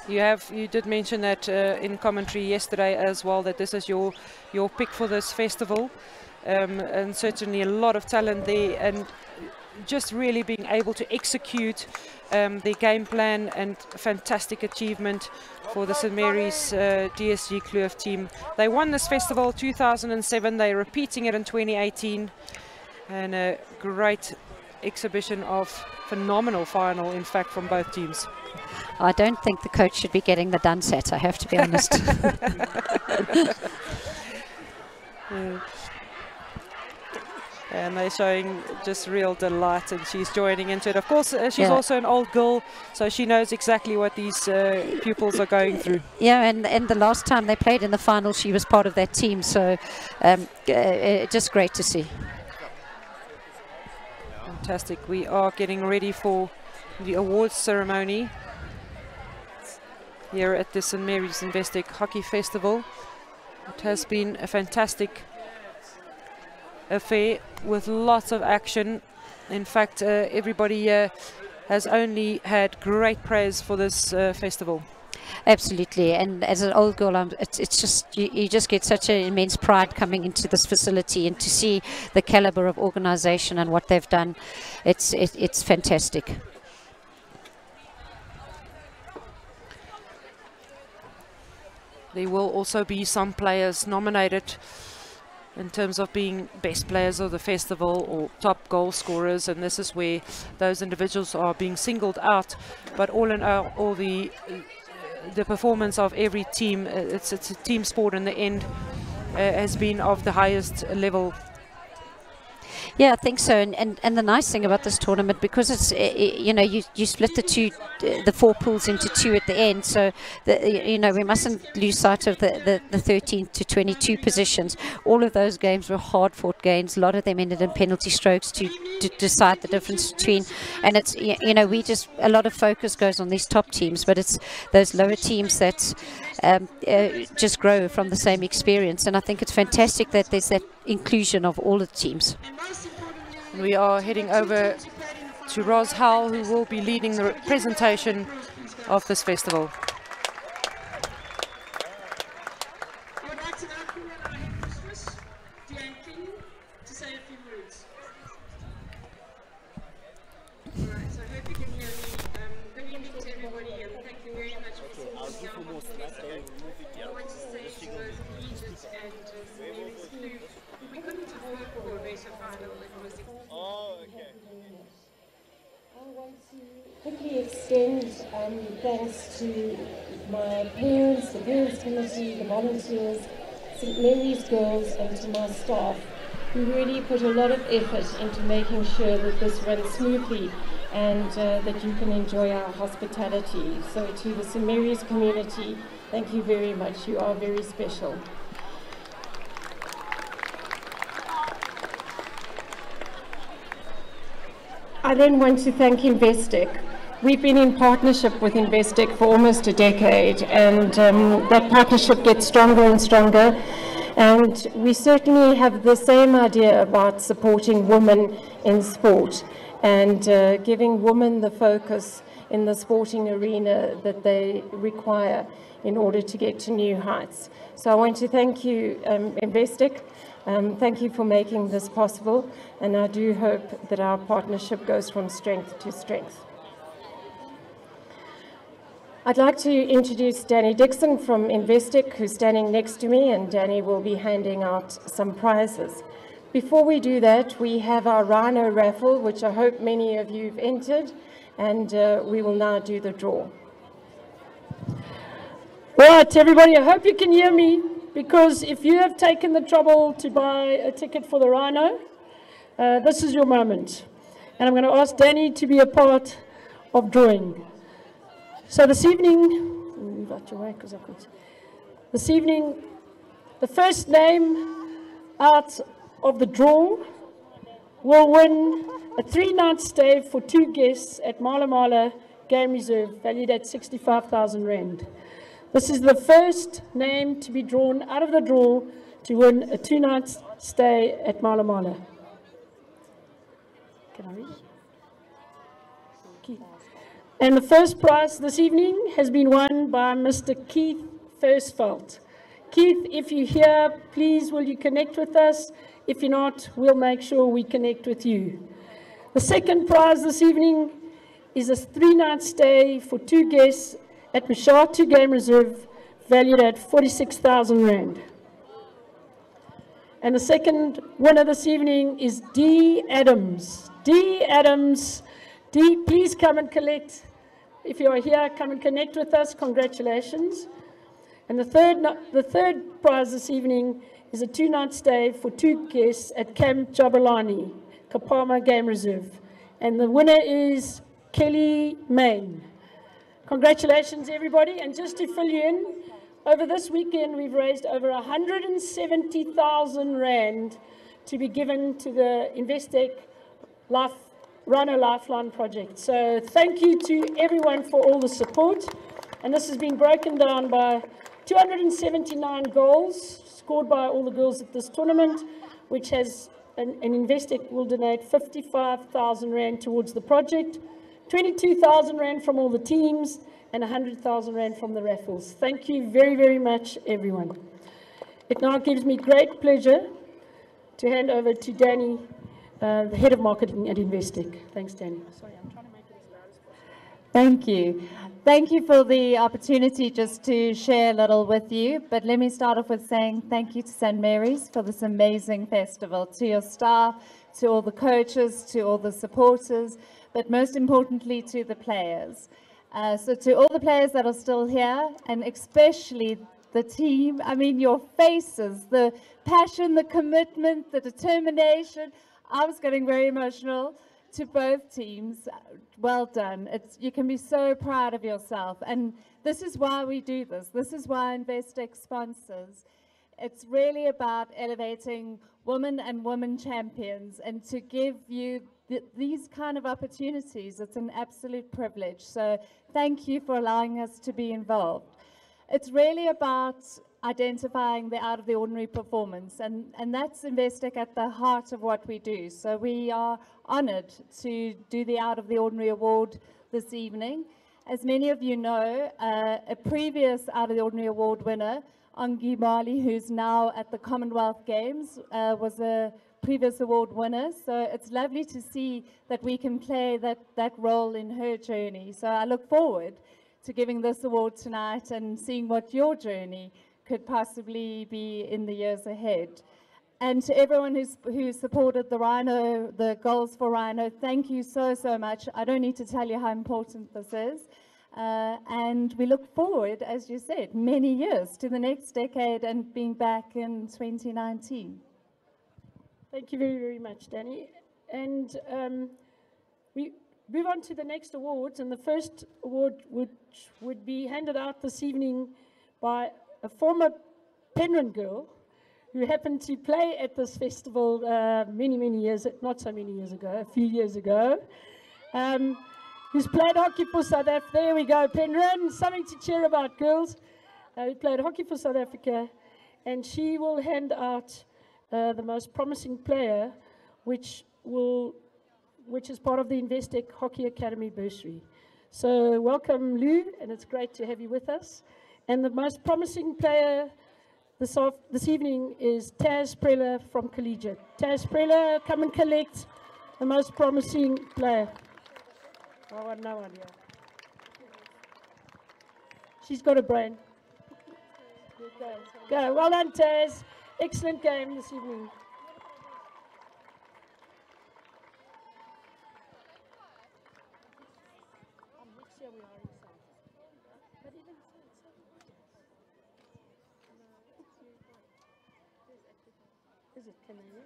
You did mention that in commentary yesterday as well, that this is your pick for this festival, and certainly a lot of talent there, and just really being able to execute their game plan, and fantastic achievement for the St Mary's DSG Kloof team. They won this festival 2007, they're repeating it in 2018, and a great exhibition of phenomenal final, in fact, from both teams. I don't think the coach should be getting the done set, I have to be honest. And they're showing just real delight, and she's joining into it. Of course, she's also an old girl, so she knows exactly what these pupils are going through. Yeah, and the last time they played in the final, she was part of that team, so just great to see. Fantastic. We are getting ready for the awards ceremony here at the St. Mary's Investec Hockey Festival. It has been a fantastic affair with lots of action. In fact, everybody has only had great praise for this festival. Absolutely, and as an old girl, it's just you just get such an immense pride coming into this facility and to see the caliber of organisation and what they've done. It's fantastic. There will also be some players nominated in terms of being best players of the festival or top goal scorers, and this is where those individuals are being singled out. But all in all, the performance of every team, it's a team sport in the end, has been of the highest level. Yeah, I think so. And the nice thing about this tournament, because it's you know, you split the 4 pools into 2 at the end, so you know, we mustn't lose sight of the 13 to 22 positions. All of those games were hard fought games. A lot of them ended in penalty strokes to decide the difference between. And it's, you know, a lot of focus goes on these top teams, but it's those lower teams that just grow from the same experience. And I think it's fantastic that there's that inclusion of all the teams. And we are heading over to Ros Howell, who will be leading the presentation of this festival. I would like to now call on our head mistress, Deanne King, to say a few words. Alright, so I hope you can hear me. Good evening to everybody, and thank you very much for supporting our hockey festival. I want to say to both Collegiate and St. Mary's Kloof, we couldn't have hoped for a better final. It was I want to quickly extend thanks to my parents, the parents committee, the volunteers, St. Mary's girls, and to my staff, who really put a lot of effort into making sure that this runs smoothly and that you can enjoy our hospitality. So to the St. Mary's community, thank you very much. You are very special. I then want to thank Investec. We've been in partnership with Investec for almost a decade, and that partnership gets stronger and stronger. And we certainly have the same idea about supporting women in sport and giving women the focus in the sporting arena that they require in order to get to new heights. So I want to thank you, Investec. Thank you for making this possible, and I do hope that our partnership goes from strength to strength. I'd like to introduce Danny Dixon from Investec, who's standing next to me, and Danny will be handing out some prizes. Before we do that, we have our Rhino raffle, which I hope many of you have entered, and we will now do the draw. Right, everybody, I hope you can hear me, because if you have taken the trouble to buy a ticket for the Rhino, this is your moment. And I'm going to ask Danny to be a part of drawing. So this evening, move out your way because I can't. This evening, the first name out of the draw will win a 3-night stay for 2 guests at Mala Mala Game Reserve, valued at 65,000 Rand. This is the first name to be drawn out of the draw to win a 2-night stay at Mala Mala. Can I read? Keith. And the first prize this evening has been won by Mr. Keith Versveld. Keith, if you're here, please will you connect with us? If you're not, we'll make sure we connect with you. The second prize this evening is a 3-night stay for 2 guests at Mashatu Game Reserve, valued at 46,000 Rand. And the second winner this evening is D. Adams. D. Adams. D, please come and collect. If you're here, come and connect with us. Congratulations. And the third prize this evening is a 2-night stay for 2 guests at Camp Jabulani, Kapama Game Reserve. And the winner is Kelly Main. Congratulations, everybody. And just to fill you in, over this weekend, we've raised over 170,000 Rand to be given to the Investec Rhino Lifeline project. So thank you to everyone for all the support. And this has been broken down by 279 goals scored by all the girls at this tournament, which has an Investec will donate 55,000 Rand towards the project, 22,000 Rand from all the teams, and 100,000 Rand from the raffles. Thank you very, very much, everyone. It now gives me great pleasure to hand over to Danny, the Head of Marketing at Investec. Thanks, Danny. Sorry, I'm trying to make it as loud as possible. Thank you. Thank you for the opportunity just to share a little with you. But let me start off with saying thank you to St. Mary's for this amazing festival, to your staff, to all the coaches, to all the supporters, but most importantly to the players. So to all the players that are still here, and especially the team, I mean, your faces, the passion, the commitment, the determination. I was getting very emotional. To both teams, well done. You can be so proud of yourself. And this is why we do this. This is why Investec sponsors. It's really about elevating women and women champions and to give you these kind of opportunities. It's an absolute privilege. So thank you for allowing us to be involved. It's really about identifying the out of the ordinary performance, and that's Investec at the heart of what we do. So we are honored to do the Out of the Ordinary Award this evening. As many of you know, a previous Out of the Ordinary Award winner, Angi Mali, who's now at the Commonwealth Games, was a previous award winner. So it's lovely to see that we can play that role in her journey. So I look forward to giving this award tonight and seeing what your journey could possibly be in the years ahead. And to everyone who supported the Rhino, the goals for Rhino, thank you so, so much. I don't need to tell you how important this is. And we look forward, as you said, many years to the next decade and being back in 2019. Thank you very, very much, Danny. And we move on to the next awards. And the first award would be handed out this evening by a former Penryn girl who happened to play at this festival many, many years, not so many years ago, a few years ago, who's played hockey for South Africa. There we go, Penryn, something to cheer about, girls. Who played hockey for South Africa, and she will hand out the most promising player, which is part of the Investec Hockey Academy bursary. So welcome, Lou, and it's great to have you with us. And the most promising player this evening is Taz Preller from Collegiate. Taz Preller, come and collect the most promising player. Oh, no idea. She's got a brain. Go. Well done, Taz. Excellent game this evening. Is it Canadian?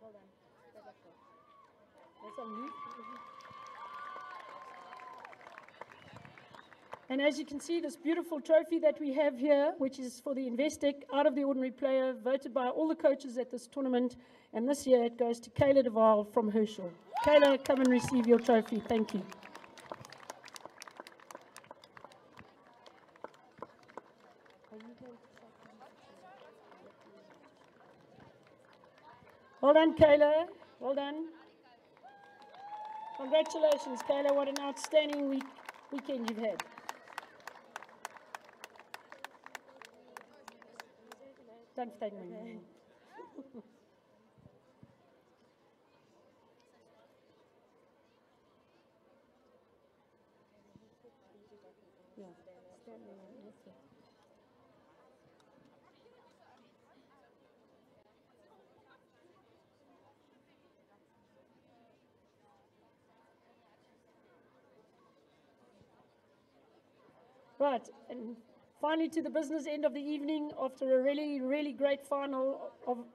Well done. That's on you. And as you can see, this beautiful trophy that we have here, which is for the Investec Out of the Ordinary player, voted by all the coaches at this tournament. And this year it goes to Kayla de Waal from Herschel. Kayla, come and receive your trophy. Thank you. Well done, Kayla. Well done. Congratulations, Kayla. What an outstanding weekend you've had. Don't thank me. Right, and finally to the business end of the evening, after a really, really great final,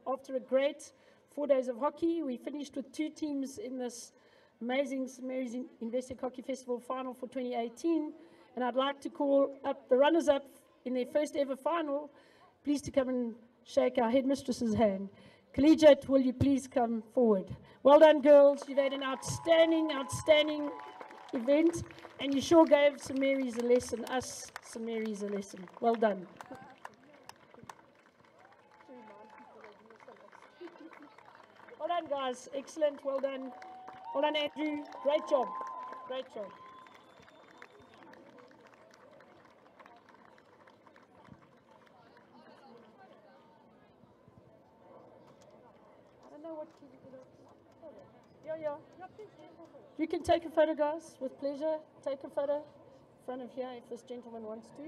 after a great 4 days of hockey, we finished with 2 teams in this amazing St. Mary's Investec Hockey Festival final for 2018. And I'd like to call up the runners-up in their first ever final. Please to come and shake our headmistress's hand. Collegiate, will you please come forward? Well done, girls. You've had an outstanding, outstanding event, and you sure gave St. Mary's a lesson, us St. Mary's a lesson. Well done. Well done, guys. Excellent. Well done. Well done, Andrew. Great job. Great job. I don't know what to do. Yeah. You can take a photo, guys, with pleasure. Take a photo in front of here if this gentleman wants to.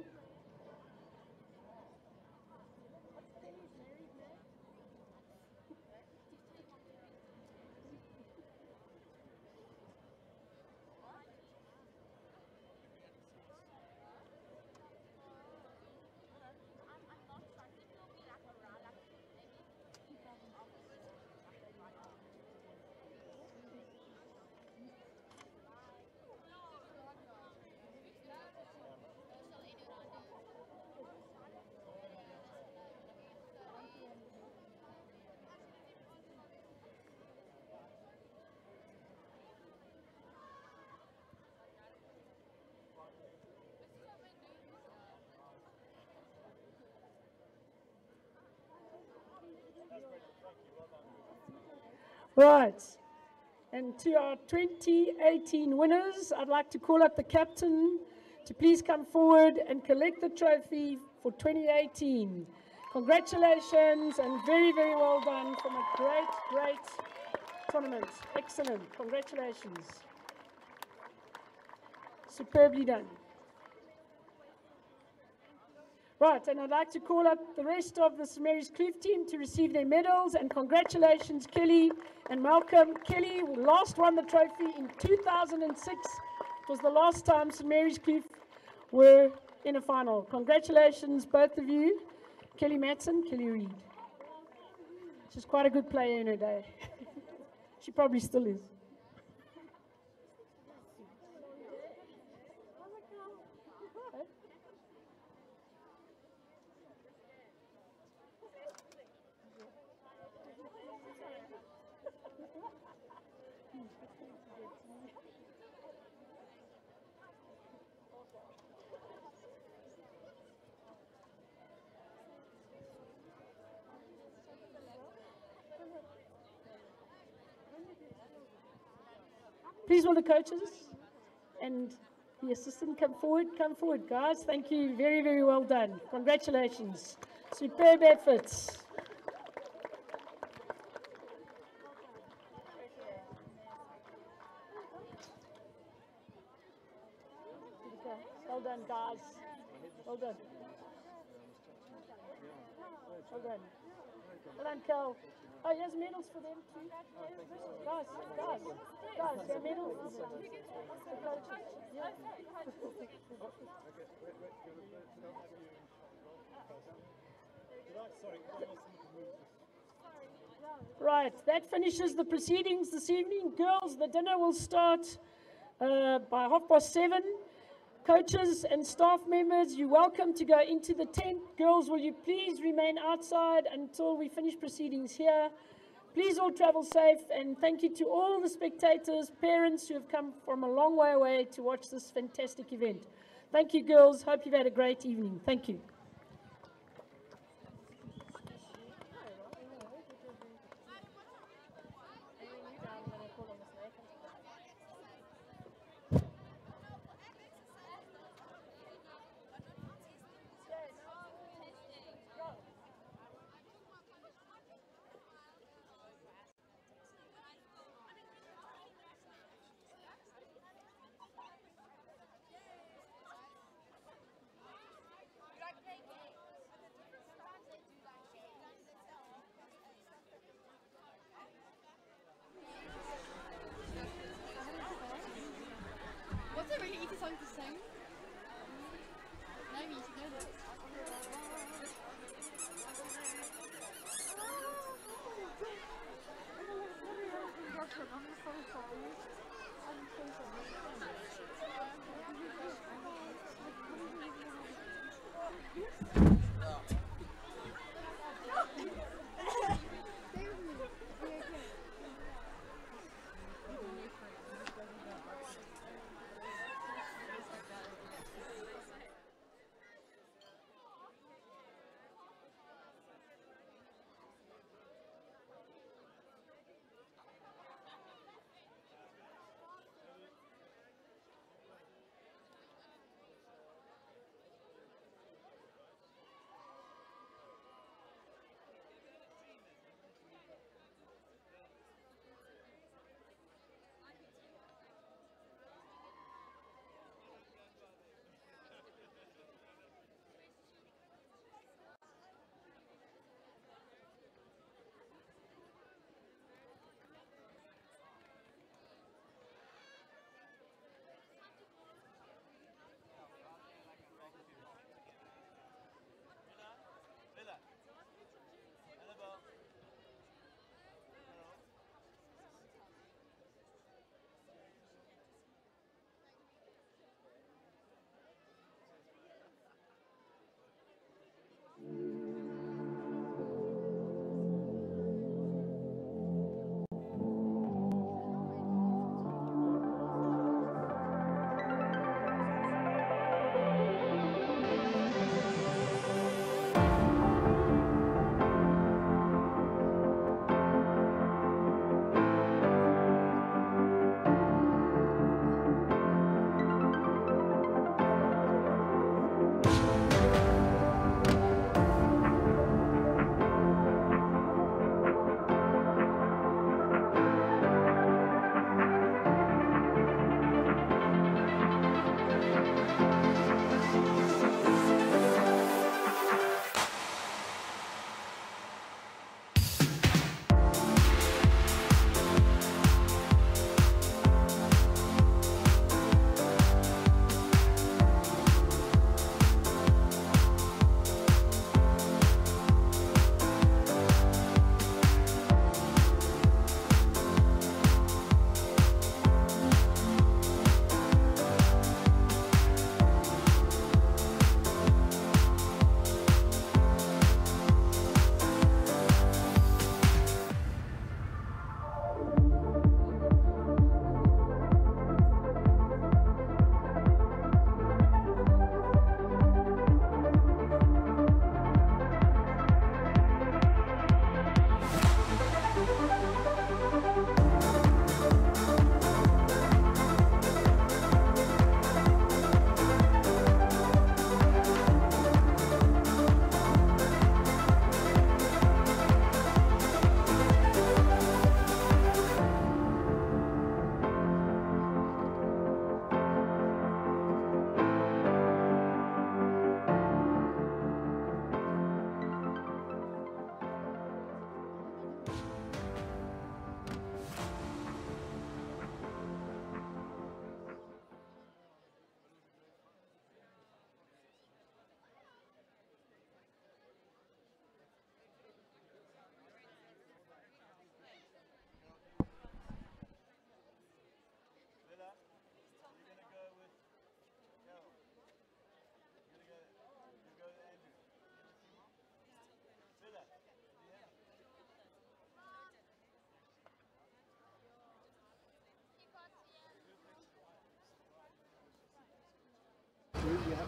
Right, and to our 2018 winners, I'd like to call up the captain to please come forward and collect the trophy for 2018. Congratulations and very, very well done from a great, great tournament. Excellent, congratulations. Superbly done. Right, and I'd like to call up the rest of the St. Mary's Kloof team to receive their medals, and congratulations, Kelly and Malcolm. Kelly last won the trophy in 2006. It was the last time St. Mary's Kloof were in a final. Congratulations, both of you. Kelly Matson, Kelly Reid. She's quite a good player in her day. She probably still is. Please will the coaches and the assistant come forward, guys. Thank you, very, very well done. Congratulations. Superb efforts. Well done, guys. Well done. Well done. Well done, Cal. Oh, here's medals for them too. Guys, there are medals. Right, that finishes the proceedings this evening. Girls, the dinner will start by 7:30. Coaches and staff members, you're welcome to go into the tent. Girls, will you please remain outside until we finish proceedings here? Please all travel safe, and thank you to all the spectators, parents who have come from a long way away to watch this fantastic event. Thank you, girls. Hope you've had a great evening. Thank you. Like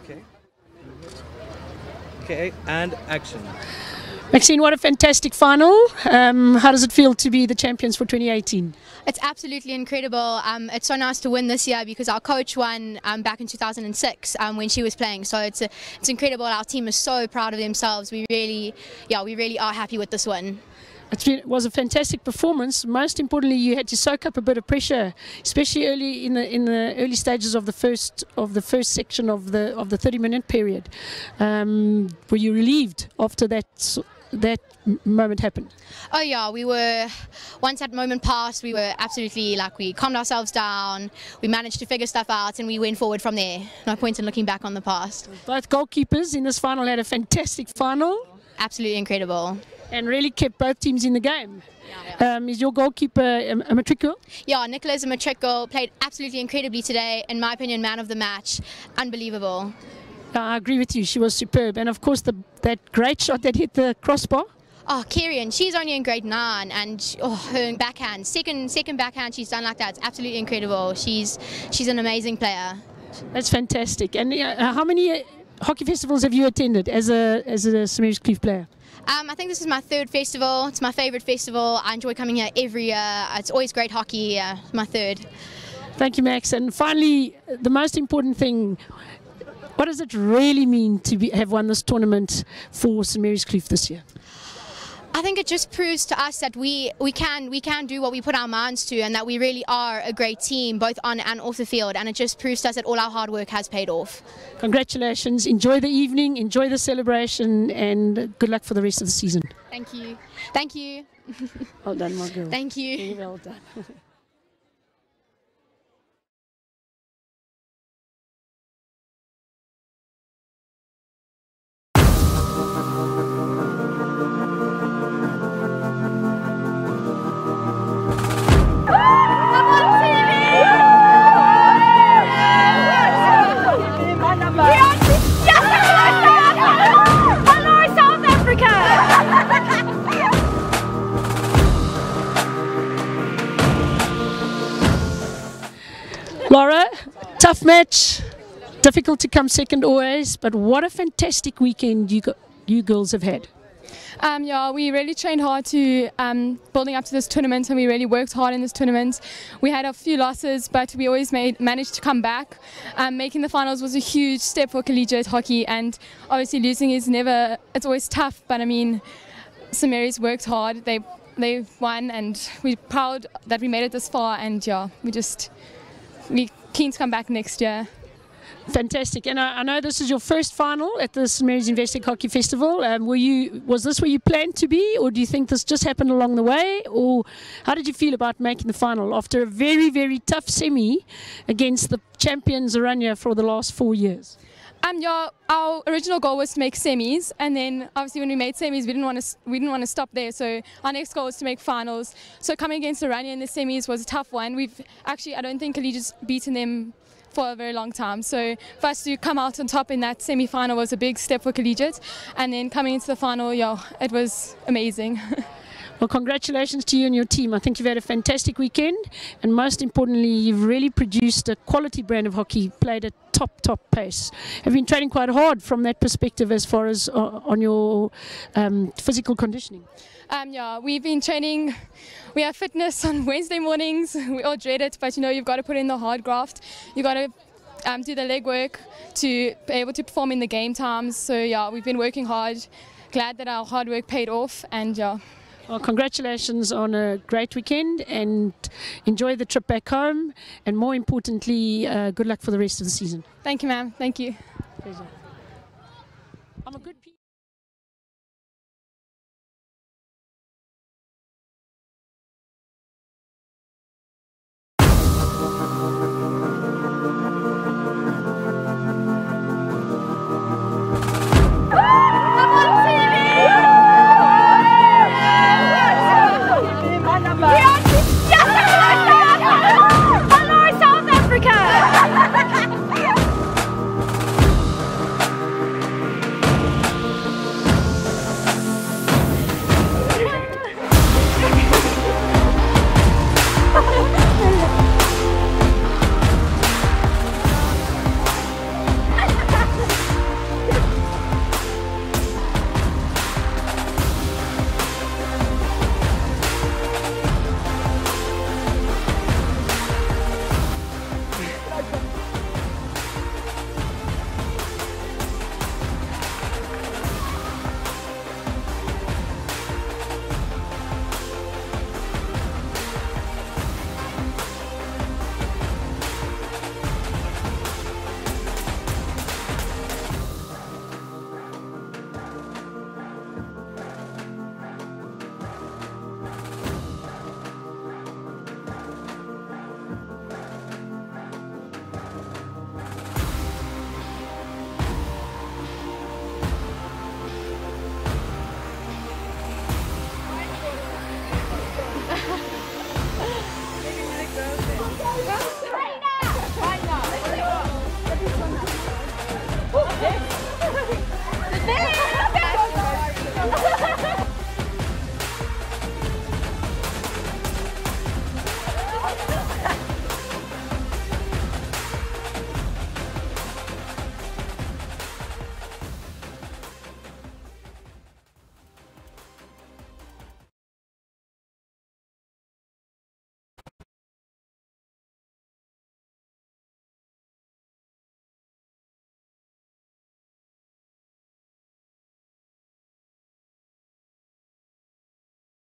Okay. Okay, and action. Maxine, what a fantastic final. How does it feel to be the champions for 2018? It's absolutely incredible. It's so nice to win this year because our coach won back in 2006 when she was playing. So it's incredible. Our team is so proud of themselves. We really are happy with this win. It was a fantastic performance. Most importantly, you had to soak up a bit of pressure, especially early in the early stages of the first section of the 30-minute period. Were you relieved after that moment happened? Oh yeah, we were, once that moment passed, we were absolutely, we calmed ourselves down, we managed to figure stuff out and we went forward from there. No point in looking back on the past. Both goalkeepers in this final had a fantastic final. Absolutely incredible. And really kept both teams in the game. Yeah. Is your goalkeeper a matricle? Yeah, Nicola's a matricle, played absolutely incredibly today, in my opinion, man of the match. Unbelievable. I agree with you, she was superb. And of course that great shot that hit the crossbar. Oh, Kieran, she's only in grade 9 and her backhand, second backhand she's done like that, it's absolutely incredible. She's an amazing player. That's fantastic. And how many hockey festivals have you attended as a St. Mary's Kloof player? I think this is my 3rd festival. It's my favourite festival. I enjoy coming here every year. It's always great hockey. My 3rd. Thank you, Max. And finally, the most important thing, what does it really mean to have won this tournament for St. Mary's Kloof this year? I think it just proves to us that we can do what we put our minds to and that we really are a great team both on and off the field, and it just proves to us that all our hard work has paid off. Congratulations, enjoy the evening, enjoy the celebration and good luck for the rest of the season. Thank you. Thank you. Well done, my girl. Thank you. Very well done. Laura, tough match, difficult to come second always, but what a fantastic weekend you girls have had. Yeah, we really trained hard to building up to this tournament, and we really worked hard in this tournament. We had a few losses, but we always managed to come back. Making the finals was a huge step for collegiate hockey, and obviously losing is it's always tough, but I mean, St. Mary's worked hard, they won, and we're proud that we made it this far, and yeah, we're keen to come back next year. Fantastic. And I know this is your first final at the St. Mary's Investec Hockey Festival. Was this where you planned to be, or do you think this just happened along the way? Or how did you feel about making the final after a very, very tough semi against the champions Oranje for the last 4 years? Yeah, our original goal was to make semis, and then obviously when we made semis, we didn't want to stop there. So our next goal was to make finals. So coming against Oranje in the semis was a tough one. I don't think Collegiate's beaten them for a very long time. So for us to come out on top in that semi-final was a big step for Collegiate, and then coming into the final, yeah, it was amazing. Well, congratulations to you and your team. I think you've had a fantastic weekend, and most importantly, you've really produced a quality brand of hockey, played at top pace. Have been training quite hard from that perspective as far as on your physical conditioning? Yeah, we've been training. We have fitness on Wednesday mornings. We all dread it, but you've got to put in the hard graft. You've got to do the leg work to be able to perform in the game times. So yeah, we've been working hard. Glad that our hard work paid off, and yeah. Well, congratulations on a great weekend, and enjoy the trip back home, and more importantly, good luck for the rest of the season. Thank you, ma'am. Thank you. Pleasure. I'm a good